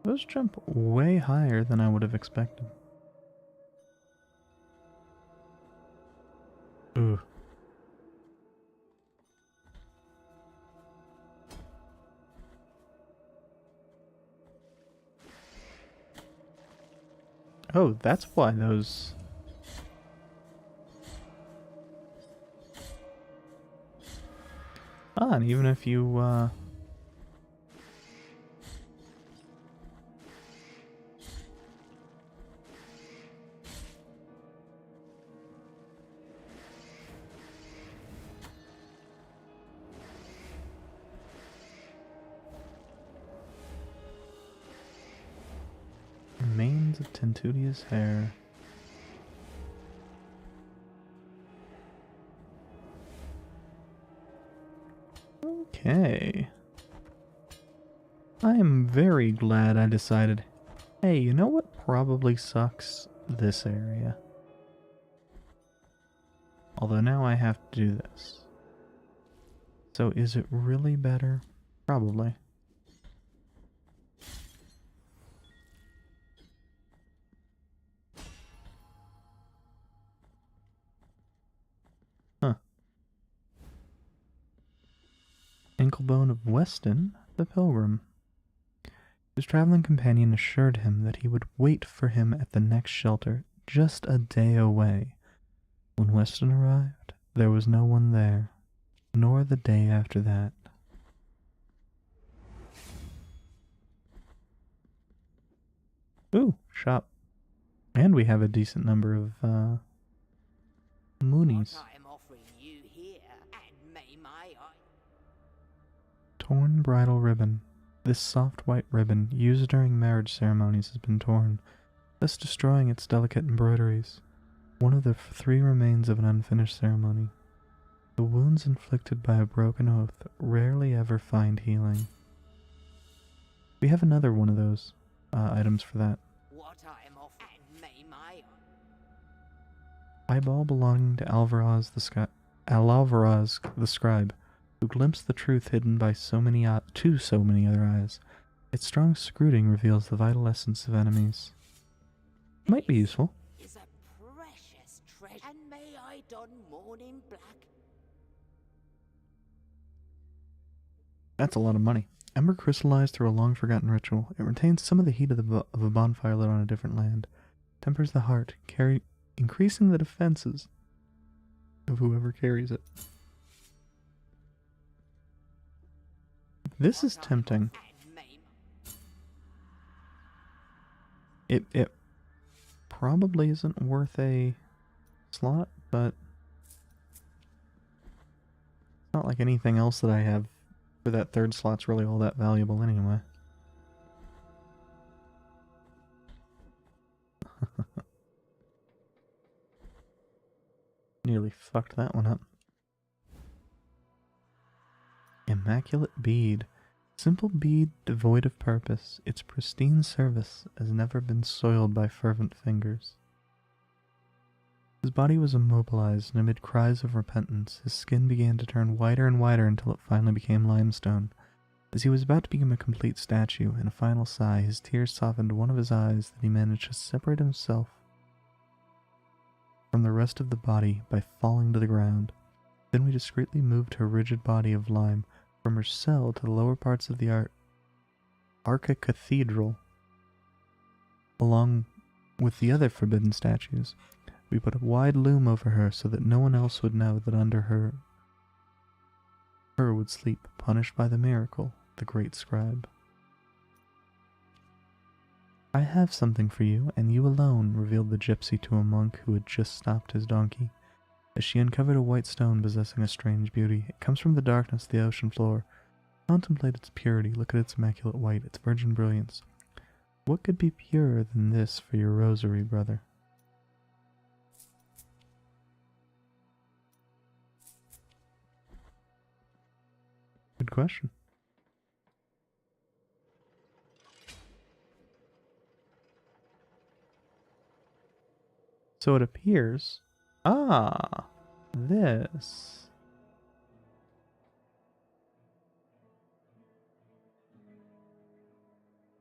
Those jump way higher than I would have expected. Ooh. Oh, that's why those... Ah, and even if you, remains of Tentutia's hair. Okay. I am very glad I decided, hey, you know what probably sucks? This area. Although now I have to do this. So is it really better? Probably. Huh. Anklebone of Weston, the pilgrim. His traveling companion assured him that he would wait for him at the next shelter, just a day away. When Weston arrived, there was no one there, nor the day after that. Ooh, shop. And we have a decent number of, moonies. Torn bridal ribbon. This soft white ribbon, used during marriage ceremonies, has been torn, thus destroying its delicate embroideries. One of the three remains of an unfinished ceremony. The wounds inflicted by a broken oath rarely ever find healing. We have another one of those items for that. Eyeball belonging to Alvaraz the scribe, who glimpsed the truth hidden by so many other eyes. Its strong scrutiny reveals the vital essence of enemies. Might be useful. Is a precious treasure, and may I don mourn in black. That's a lot of money. Ember crystallized through a long-forgotten ritual. It retains some of the heat of of a bonfire lit on a different land. Tempers the heart, increasing the defenses of whoever carries it. This is tempting. It probably isn't worth a slot, but it's not like anything else that I have for that third slot's really all that valuable anyway. Nearly fucked that one up. Immaculate bead. Simple bead devoid of purpose. Its pristine service has never been soiled by fervent fingers. His body was immobilized, and amid cries of repentance, his skin began to turn whiter and whiter until it finally became limestone. As he was about to become a complete statue, in a final sigh, his tears softened one of his eyes that he managed to separate himself from the rest of the body by falling to the ground. Then we discreetly moved her rigid body of lime from her cell to the lower parts of the Arca Cathedral, along with the other forbidden statues. We put a wide loom over her so that no one else would know that under her would sleep, punished by the miracle, the great scribe. I have something for you, and you alone, revealed the gypsy to a monk who had just stopped his donkey. As she uncovered a white stone possessing a strange beauty, it comes from the darkness of the ocean floor. Contemplate its purity, look at its immaculate white, its virgin brilliance. What could be purer than this for your rosary, brother? Good question. So it appears... Ah! This...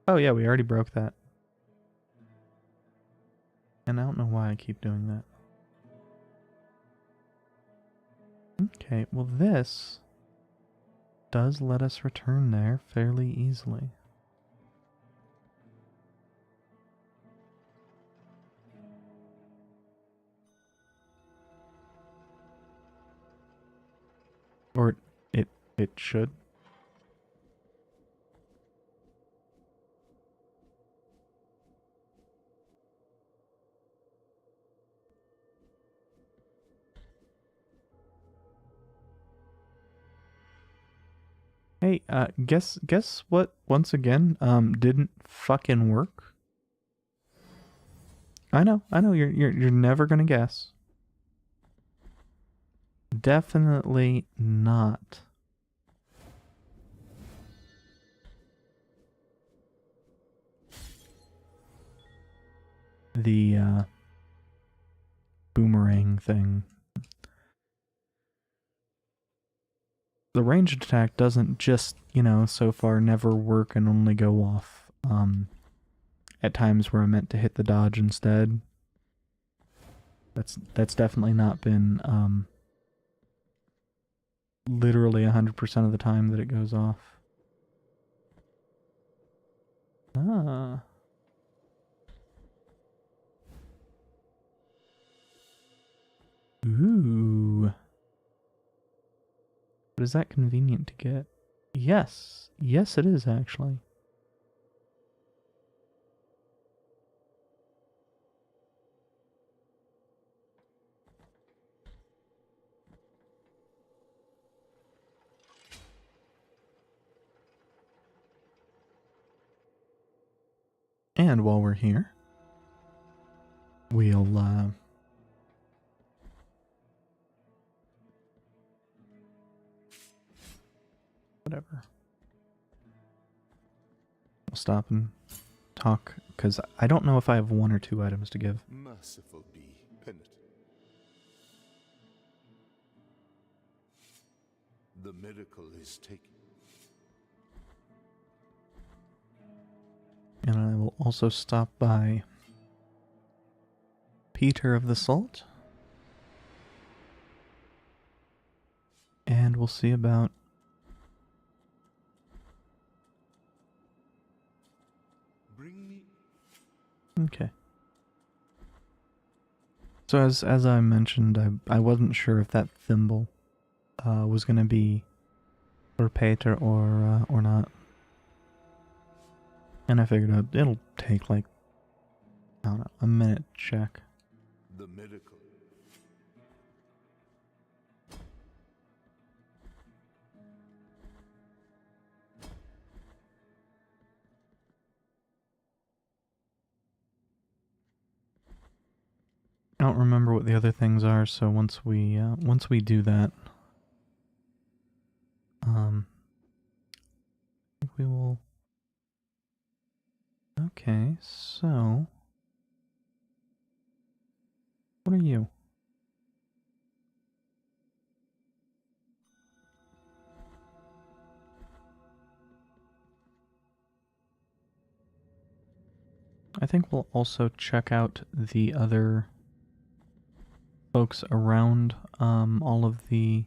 Oh yeah, we already broke that. And I don't know why I keep doing that. Okay, well this does let us return there fairly easily. Or it should. Hey, guess what once again didn't fucking work? I know, you're never gonna guess. Definitely not. The boomerang thing. The ranged attack doesn't just, so far never work and only go off at times where I'm meant to hit the dodge instead. That's definitely not been literally 100% of the time that it goes off. Ah. Ooh. But is that convenient to get? Yes. Yes, it is actually. And while we're here, we'll whatever. We'll stop and talk, because I don't know if I have one or two items to give. Merciful be, penitent. The miracle is taken. also stop by Peter of the Salt. And we'll see about Bring me. okay. So as I mentioned, I wasn't sure if that thimble was gonna be for Peter or not. And I figured it'll take like, I don't know, a minute to check. The miracle. I don't remember what the other things are, so once we do that, I think we will. Okay, so what are you? I think we'll also check out the other folks around all of the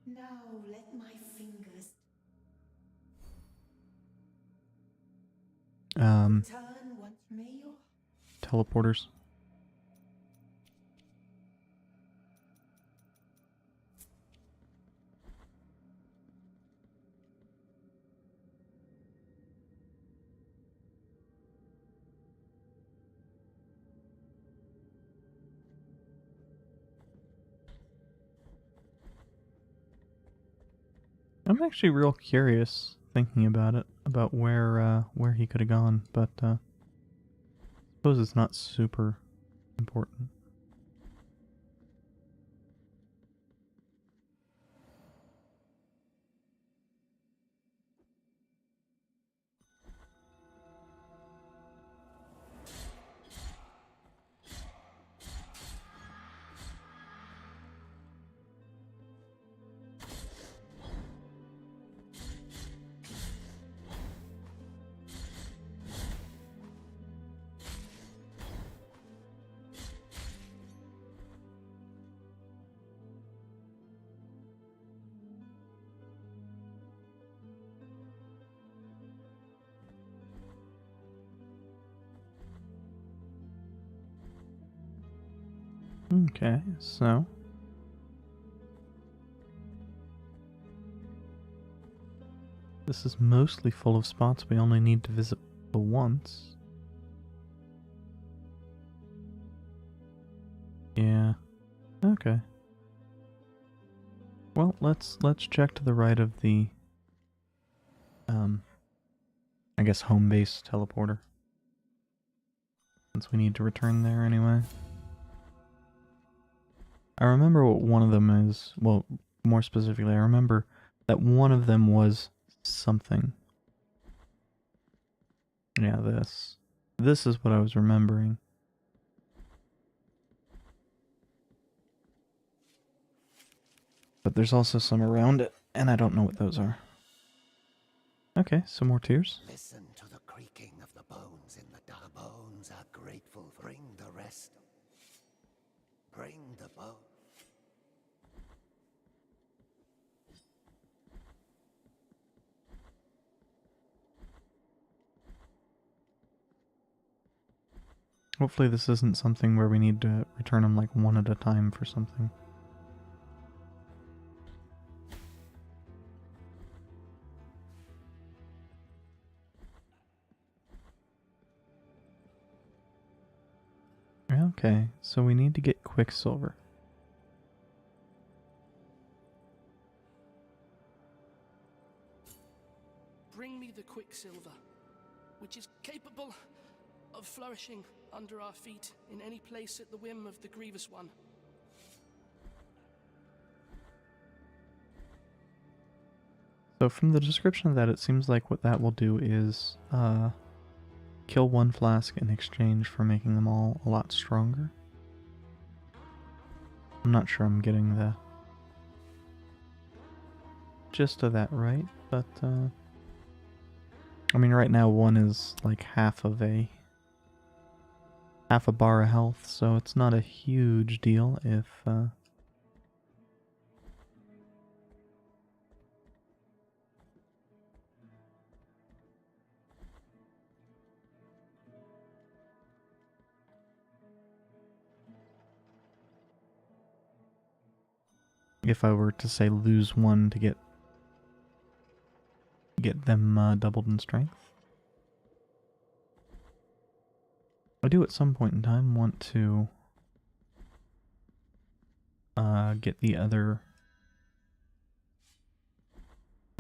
Now let my fingers return once more. teleporters. I'm actually real curious thinking about it, about where he could have gone, but suppose it's not super important. Okay, so this is mostly full of spots we only need to visit once. Yeah. Okay. Well, let's check to the right of the I guess home base teleporter. Since we need to return there anyway. I remember what one of them is. Well, more specifically, I remember that one of them was something. Yeah, this. This is what I was remembering. But there's also some around it, and I don't know what those are. Okay, some more tears. Listen to the creaking of the bones in the dark. Bones are grateful. Bring the rest. Bring the bone. Hopefully this isn't something where we need to return them like one at a time for something. Okay, so we need to get Quicksilver. Bring me the Quicksilver, which is capable of flourishing under our feet in any place at the whim of the Grievous One. So from the description of that, it seems like what that will do is kill one flask in exchange for making them all a lot stronger. I'm not sure I'm getting the gist of that right. but I mean, right now one is like half a bar of health, so it's not a huge deal if I were to say lose one to get them doubled in strength. I do at some point in time want to get the other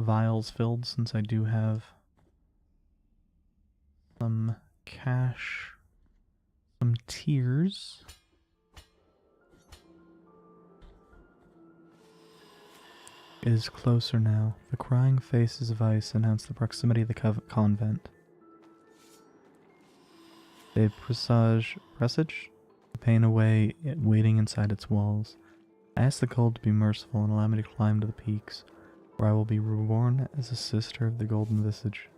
vials filled, since I do have some cash, some tears. It is closer now. The crying faces of ice announce the proximity of the convent. They presage the pain away, waiting inside its walls. I ask the cold to be merciful and allow me to climb to the peaks, where I will be reborn as a sister of the golden visage.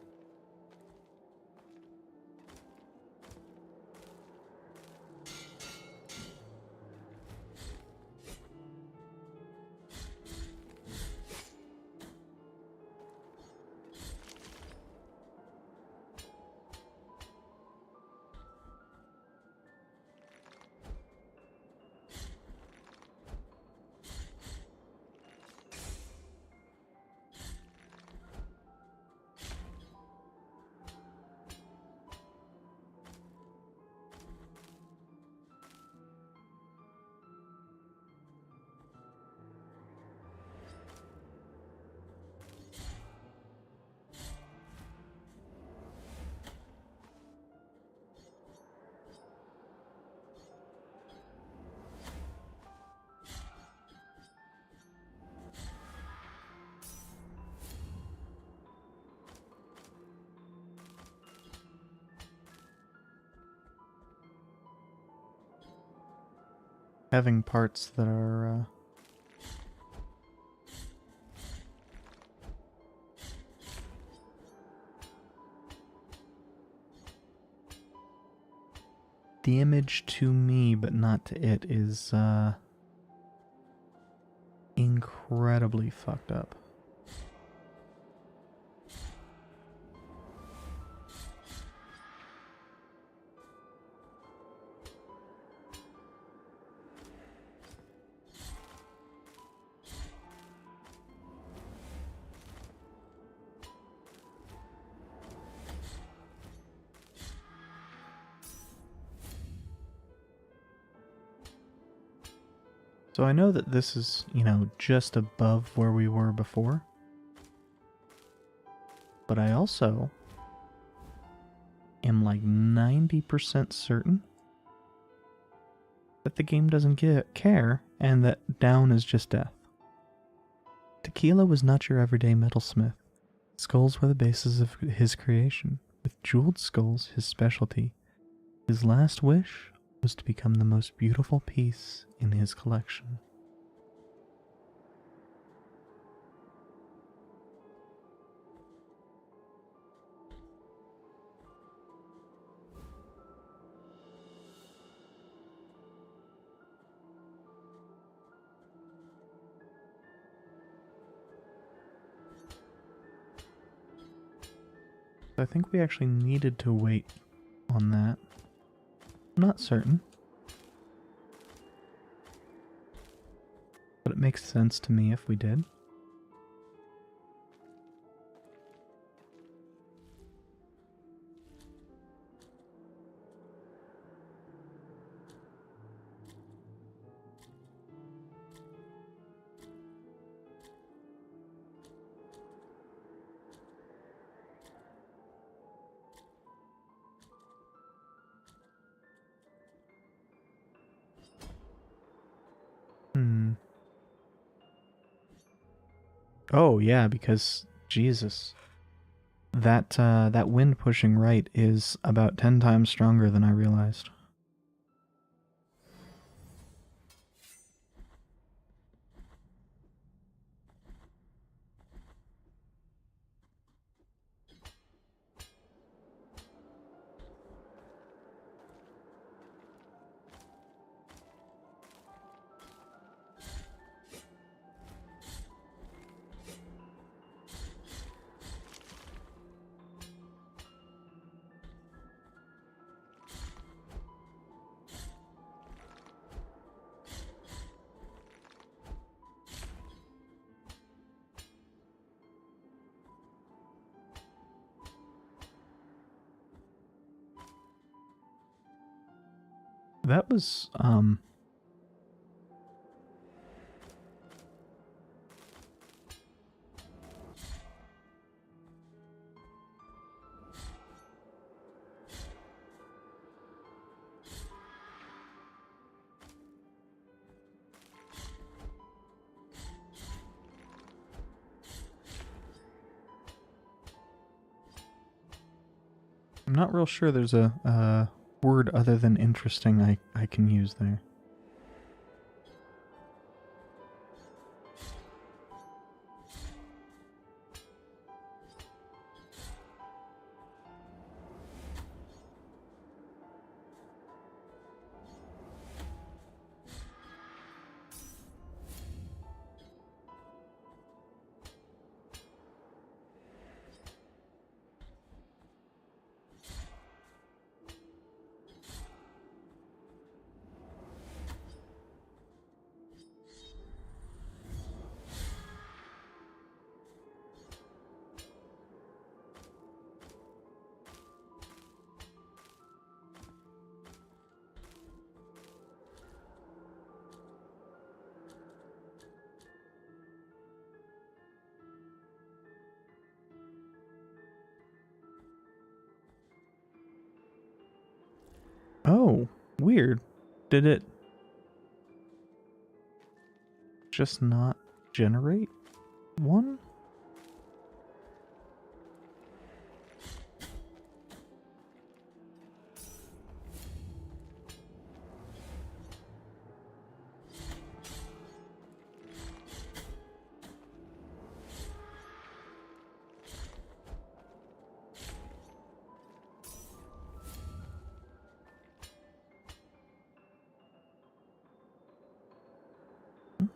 Having parts that are damage to me but not to it is incredibly fucked up. So I know that this is, just above where we were before. But I also am like 90% certain that the game doesn't care and that down is just death. Tequila was not your everyday metalsmith. Skulls were the basis of his creation, with jeweled skulls his specialty. His last wish was to become the most beautiful piece in his collection. I think we actually needed to wait on that. I'm not certain, but it makes sense to me if we did. Oh yeah, because Jesus, that wind pushing right is about 10 times stronger than I realized. That was, I'm not real sure there's a word other than interesting I can use there. Oh, weird. Did it just not generate one?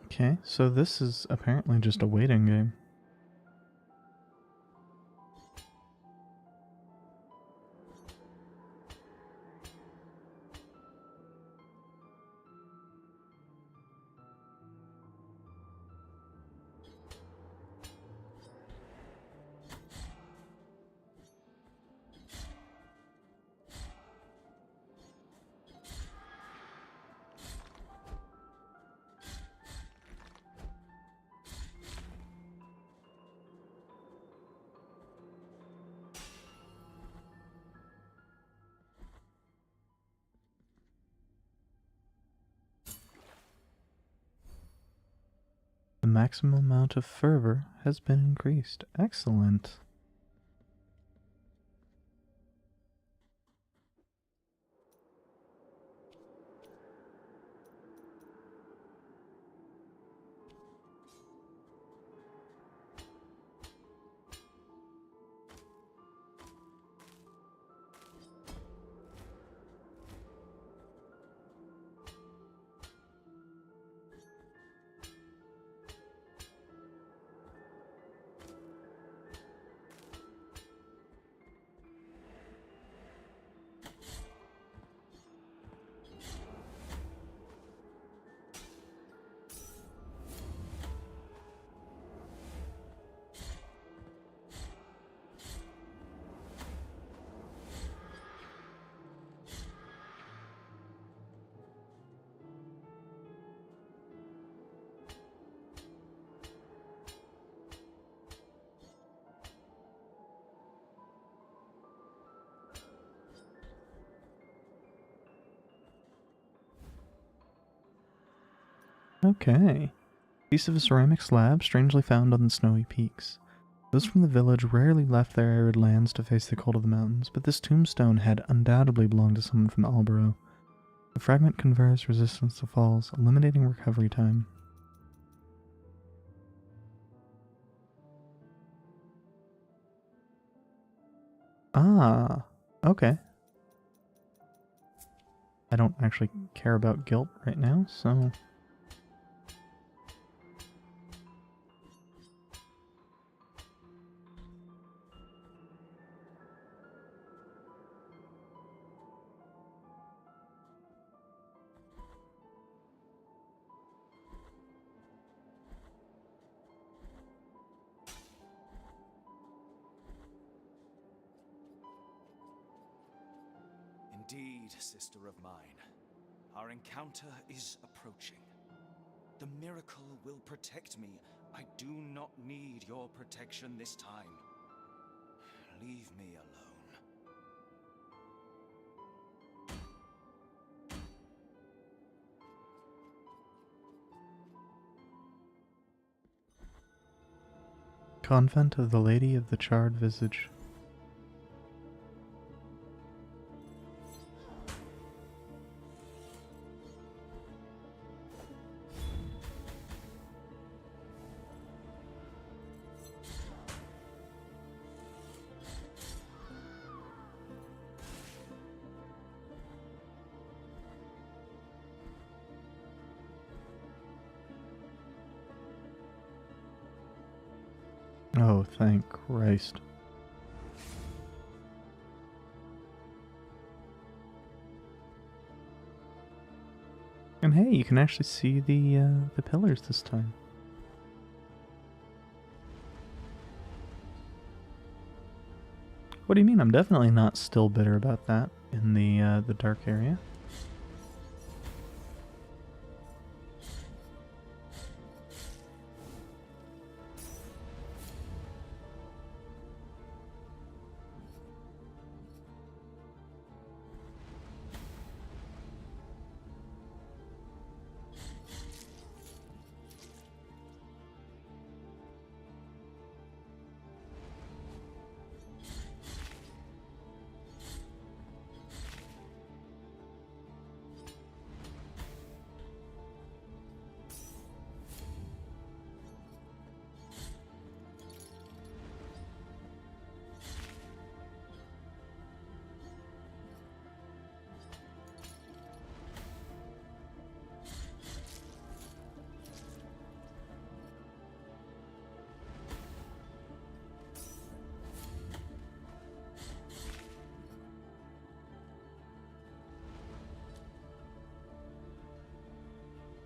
Okay, so this is apparently just a waiting game. The maximum amount of fervor has been increased. Excellent. Okay. Piece of a ceramic slab strangely found on the snowy peaks. Those from the village rarely left their arid lands to face the cold of the mountains, but this tombstone had undoubtedly belonged to someone from Albro. The fragment confers resistance to falls, eliminating recovery time. Ah, okay. I don't actually care about guilt right now, so... Indeed, sister of mine. Our encounter is approaching. The miracle will protect me. I do not need your protection this time. Leave me alone. Convent of the Lady of the Charred Visage. Oh, thank Christ. And hey, you can actually see the pillars this time. What do you mean? I'm definitely not still bitter about that in the dark area.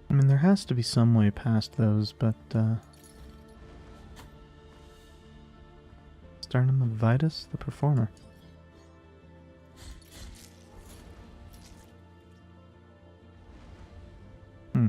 I mean, there has to be some way past those, but Sternum of Vitus, the performer. Hmm.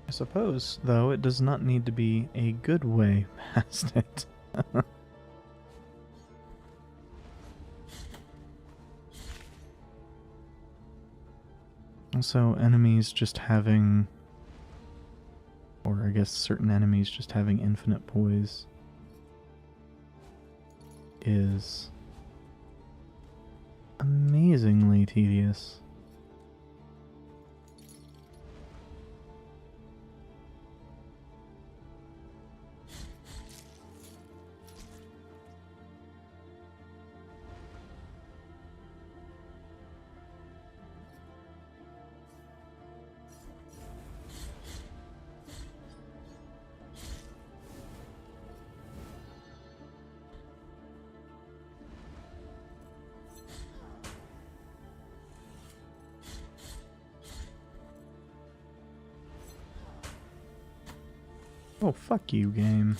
I suppose, though, it does not need to be a good way past it. Also, enemies just having, or I guess certain enemies just having infinite poise is amazingly tedious. Oh, fuck you, game.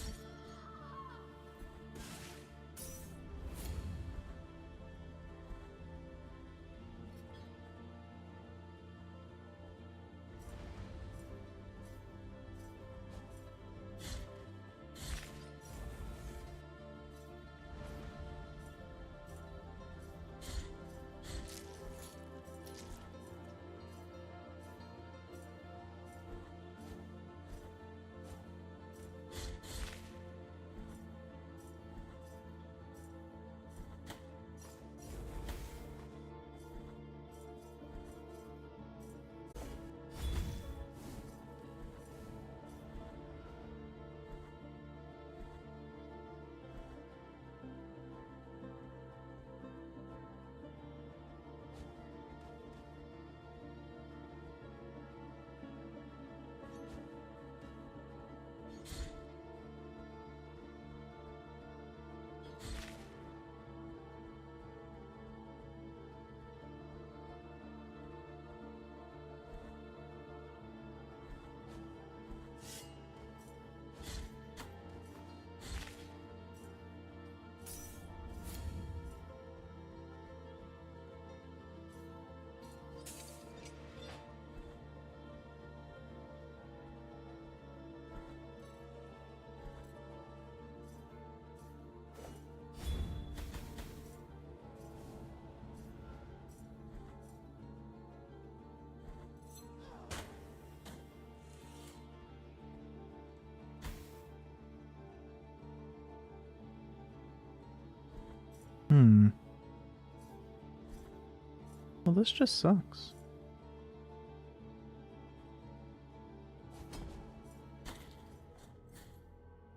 Well, this just sucks.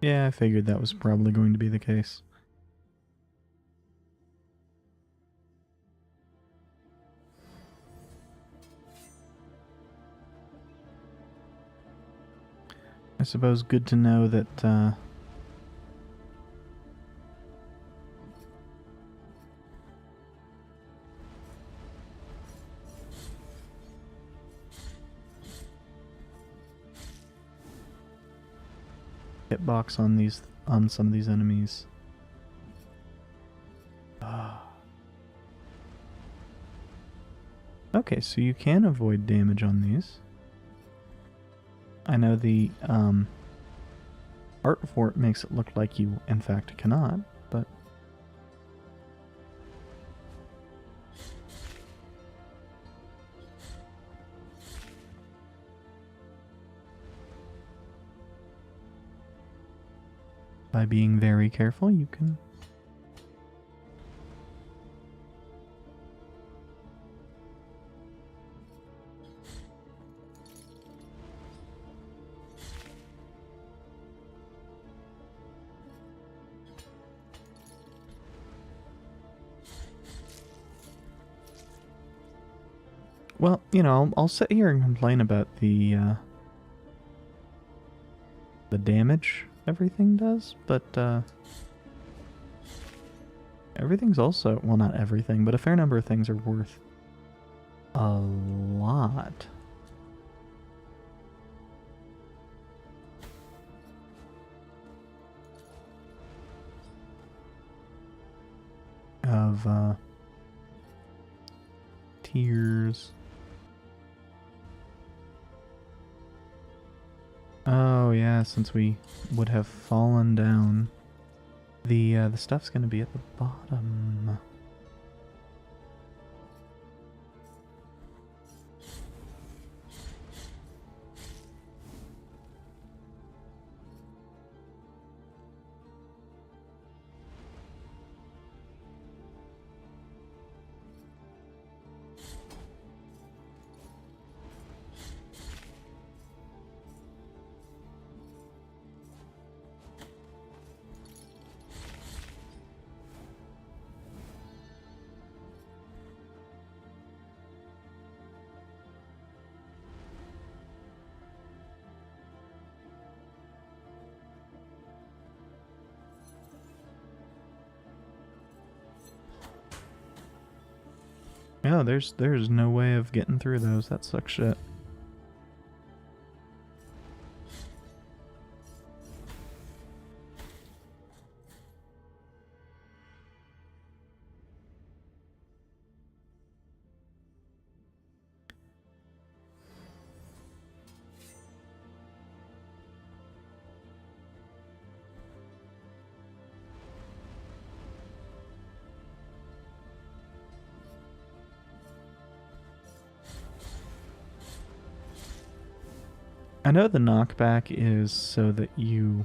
Yeah, I figured that was probably going to be the case. I suppose good to know that, hitbox on some of these enemies. Okay, so you can avoid damage on these. I know the art for it makes it look like you in fact cannot, but by being very careful you can. Well, you know, I'll sit here and complain about the damage everything does, but everything's also, well, not everything, but a fair number of things are worth a lot. Of tears. Oh yeah, since we would have fallen down, the stuff's gonna be at the bottom. Yeah, there's no way of getting through those. That sucks shit. I know the knockback is so that you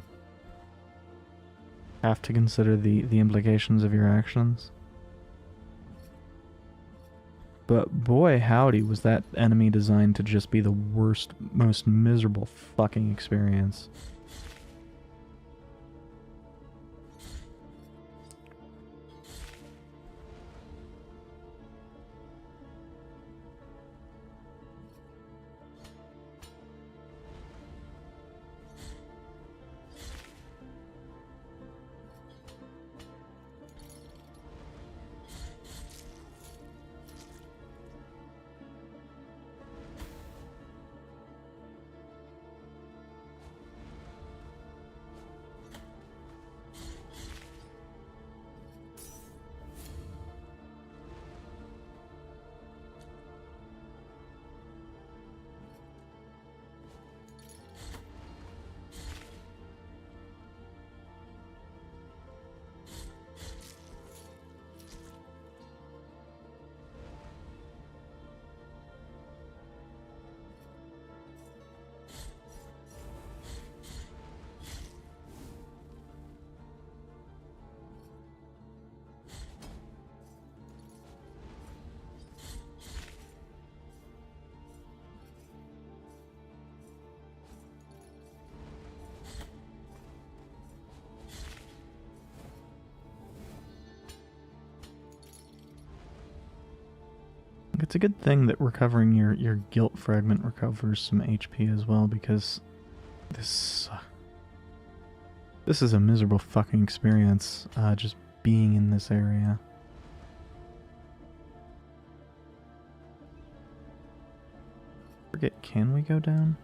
have to consider the implications of your actions. But boy howdy was that enemy designed to just be the worst, most miserable fucking experience. It's a good thing that recovering your guilt fragment recovers some HP as well, because this is a miserable fucking experience, just being in this area. Forget, can we go down?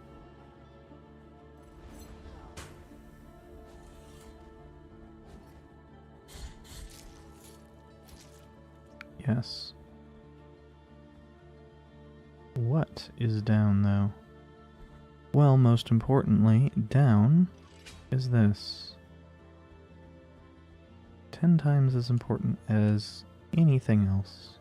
Yes. What is down, though? Well, most importantly, down is this. 10 times as important as anything else.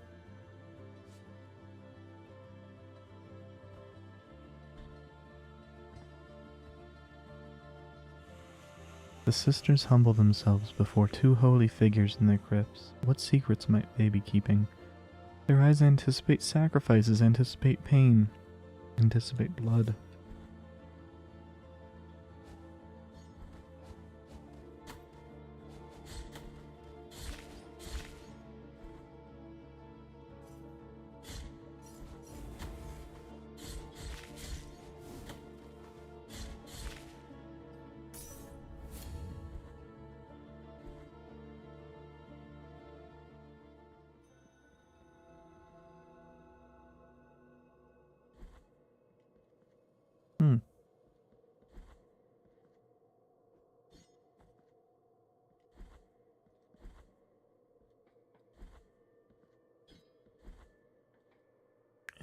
The sisters humble themselves before two holy figures in their crypts. What secrets might they be keeping? Their eyes anticipate sacrifices, anticipate pain, anticipate blood.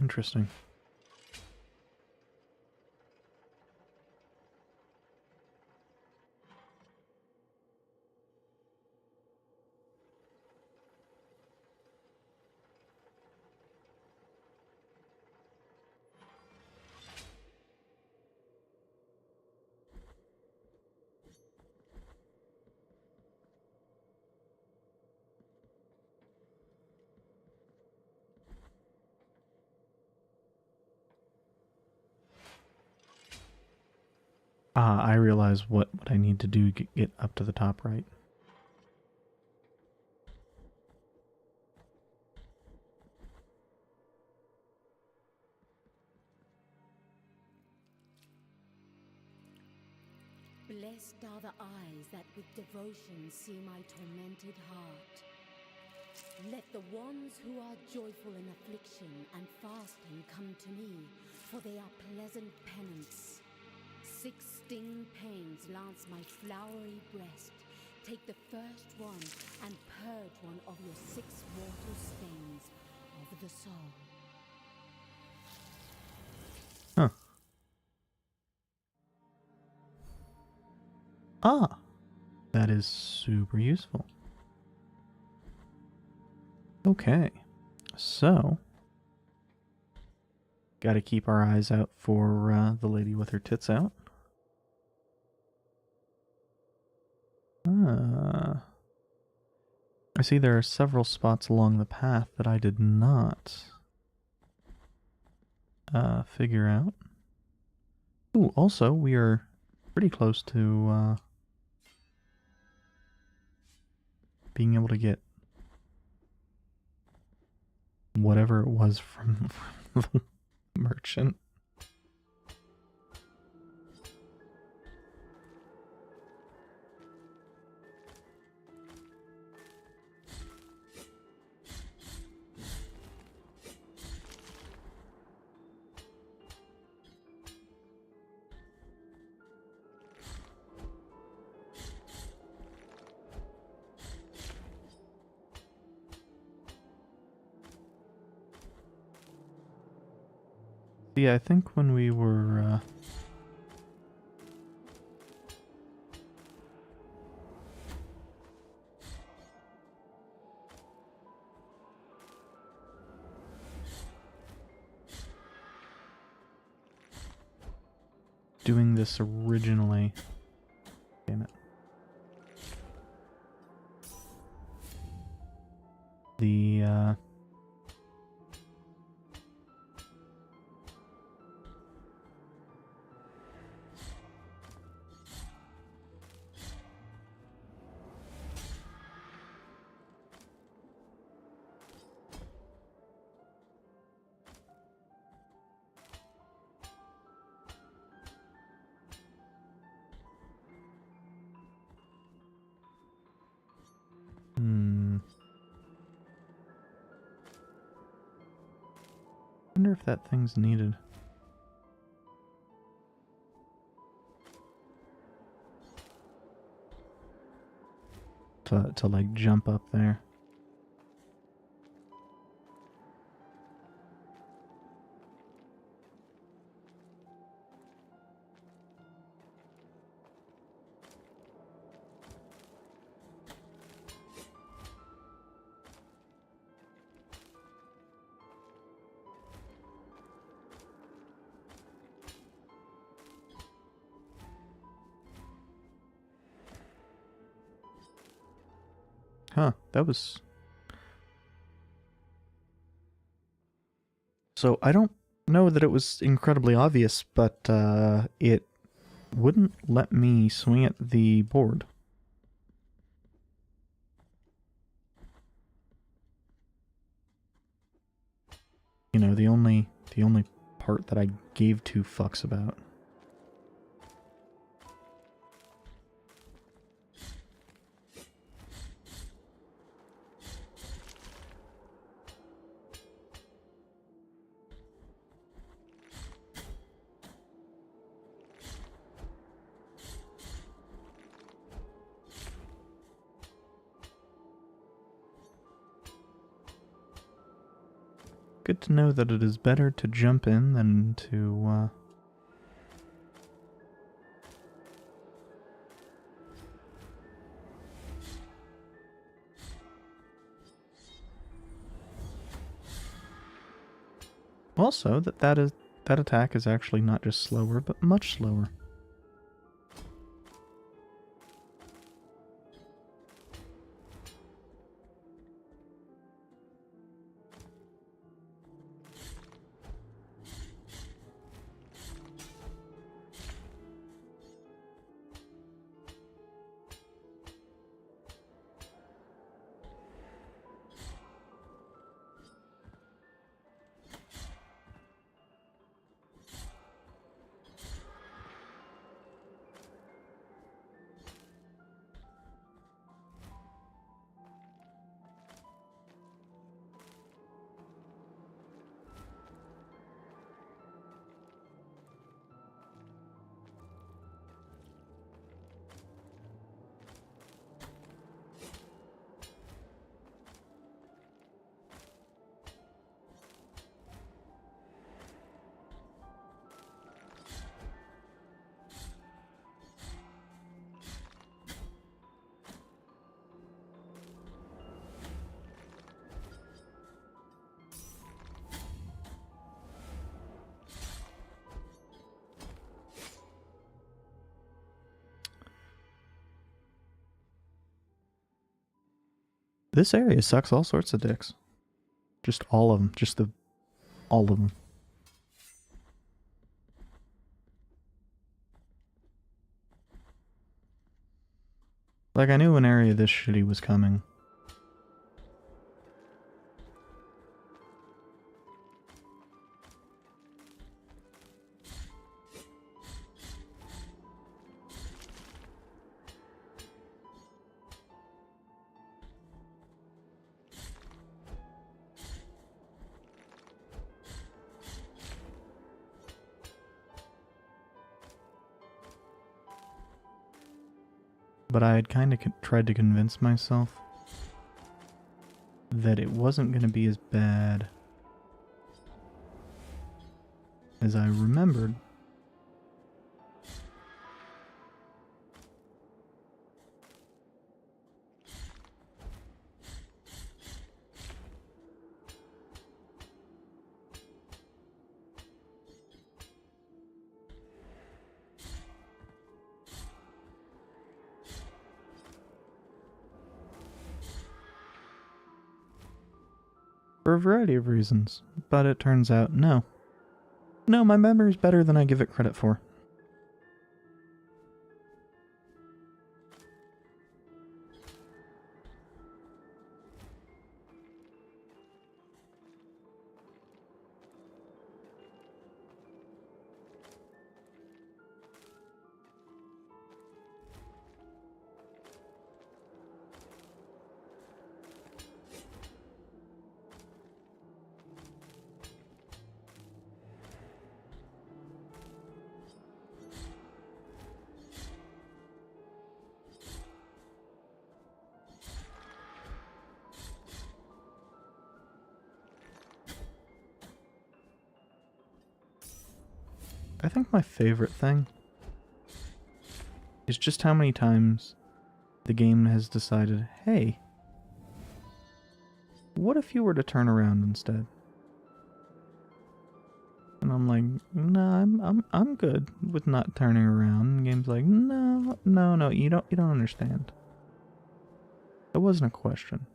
Interesting. I realize what I need to do to get up to the top right. Blessed are the eyes that with devotion see my tormented heart. Let the ones who are joyful in affliction and fasting come to me, for they are pleasant penance. 6 sting pains lance my flowery breast. Take the first one and purge one of your 6 mortal stains of the soul. Huh. Ah, that is super useful. Okay, so gotta keep our eyes out for the lady with her tits out. I see there are several spots along the path that I did not figure out. Ooh, also, we are pretty close to being able to get whatever it was from the merchant. Yeah, I think when we were doing this originally. Damn it. The wonder if that thing's needed. To like jump up there. Huh, that was... So I don't know that it was incredibly obvious, but it wouldn't let me swing at the board. You know, the only part that I gave two fucks about. Good to know that it is better to jump in than to, Also, that attack is actually not just slower, but much slower. This area sucks all sorts of dicks. Just all of them. All of them. Like, I knew an area this shitty was coming. But I had kind of tried to convince myself that it wasn't going to be as bad as I remembered. For a variety of reasons, but it turns out no. No, my memory's better than I give it credit for. I think my favorite thing is just how many times the game has decided, hey, what if you were to turn around instead? And I'm like, nah, I'm good with not turning around. And the game's like, no, you don't understand. That wasn't a question.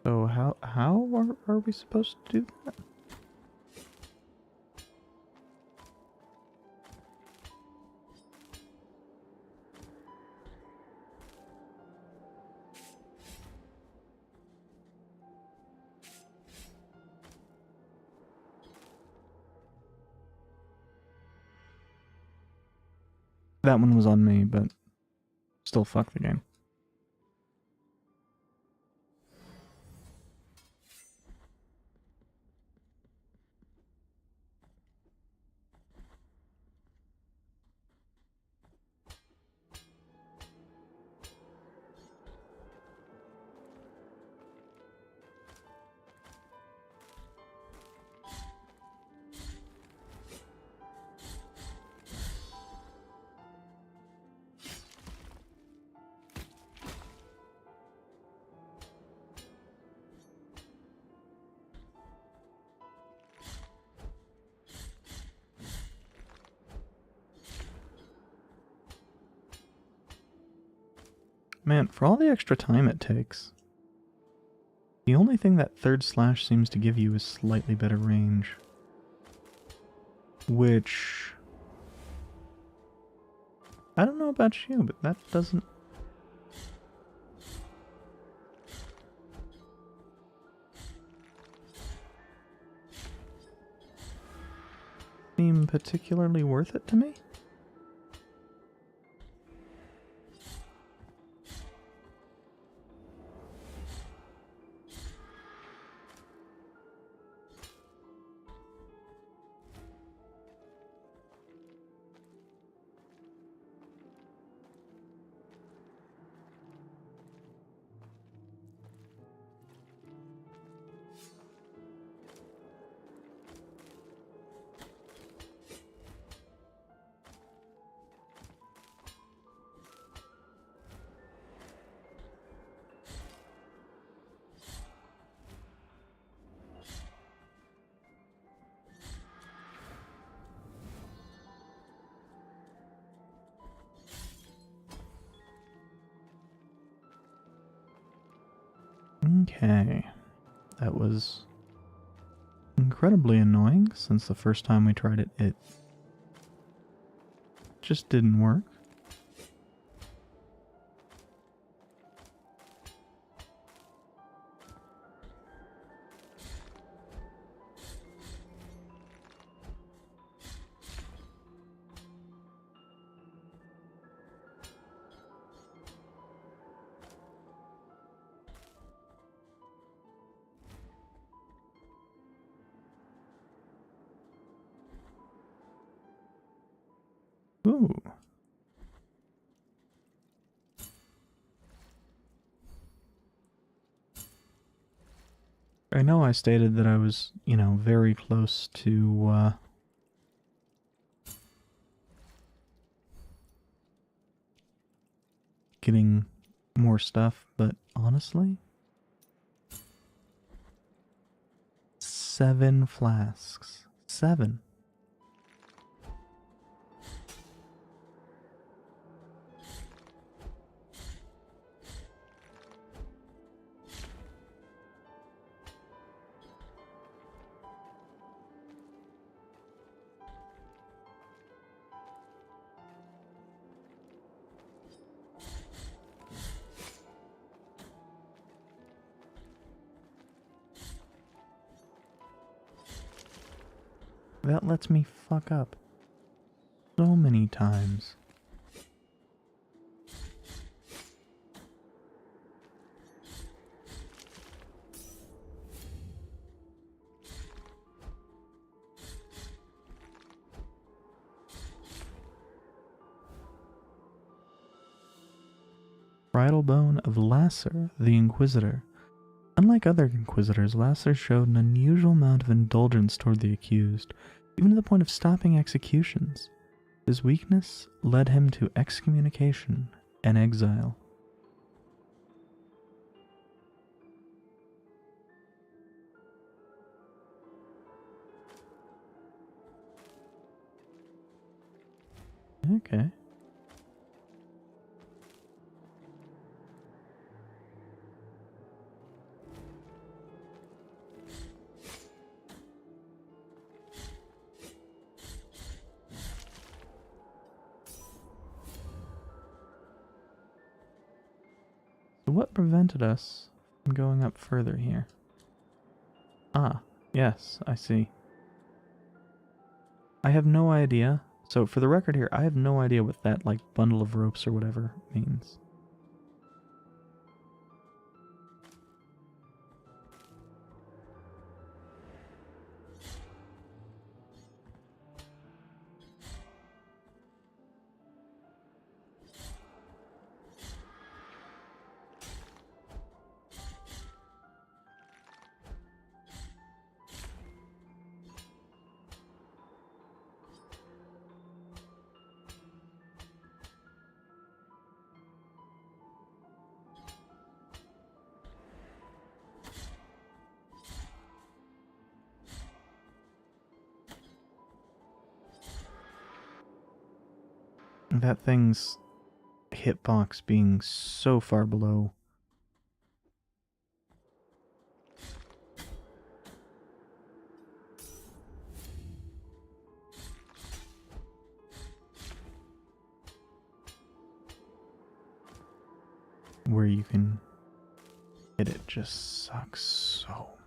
So how are we supposed to do that? That one was on me, but still fuck the game. Man, for all the extra time it takes, the only thing that third slash seems to give you is slightly better range. Which... I don't know about you, but that doesn't... seem particularly worth it to me? Okay, that was incredibly annoying since the first time we tried it, it just didn't work. Ooh. I know I stated that I was, you know, very close to, getting more stuff, but honestly, 7 flasks. 7. That lets me fuck up so many times. parietal bone of Lasser, the Inquisitor. Unlike other Inquisitors, Lasser showed an unusual amount of indulgence toward the accused, even to the point of stopping executions. His weakness led him to excommunication and exile. Okay. So what prevented us from going up further here? Ah, yes, I see. I have no idea. So for the record here, I have no idea what that, like, bundle of ropes or whatever means. That thing's hitbox being so far below. Where you can hit it just sucks so much.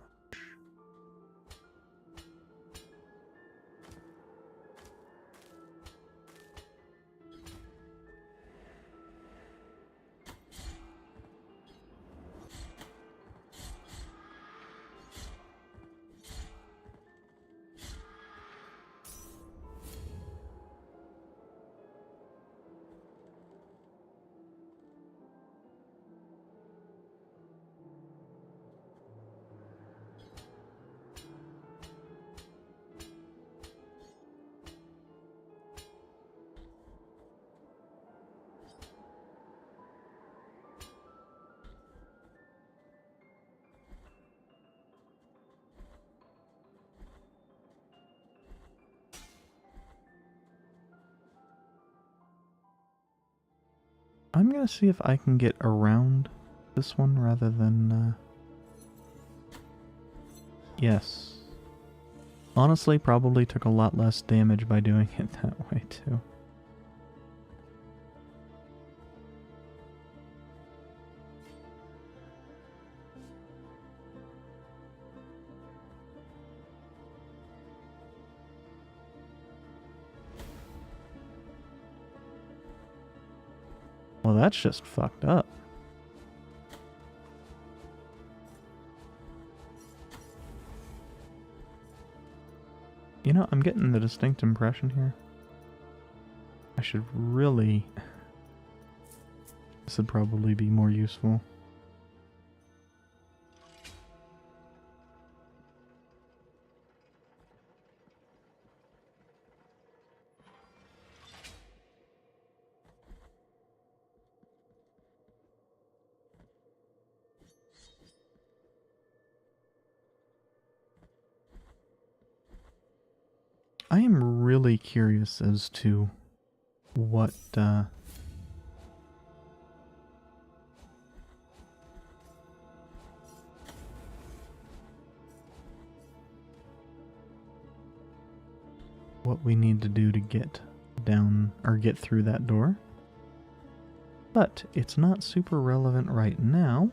I'm gonna see if I can get around this one rather than, Yes. Honestly, probably took a lot less damage by doing it that way, too. Well, that's just fucked up. You know, I'm getting the distinct impression here. I should really... This would probably be more useful. I am really curious as to what we need to do to get down or get through that door. But it's not super relevant right now,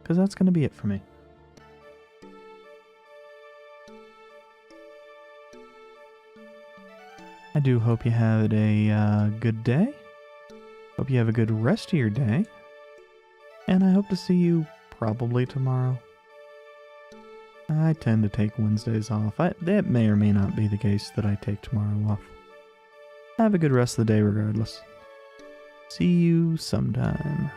because that's going to be it for me. I do hope you had a good day. Hope you have a good rest of your day. And I hope to see you probably tomorrow. I tend to take Wednesdays off. That may or may not be the case that I take tomorrow off. Have a good rest of the day regardless. See you sometime.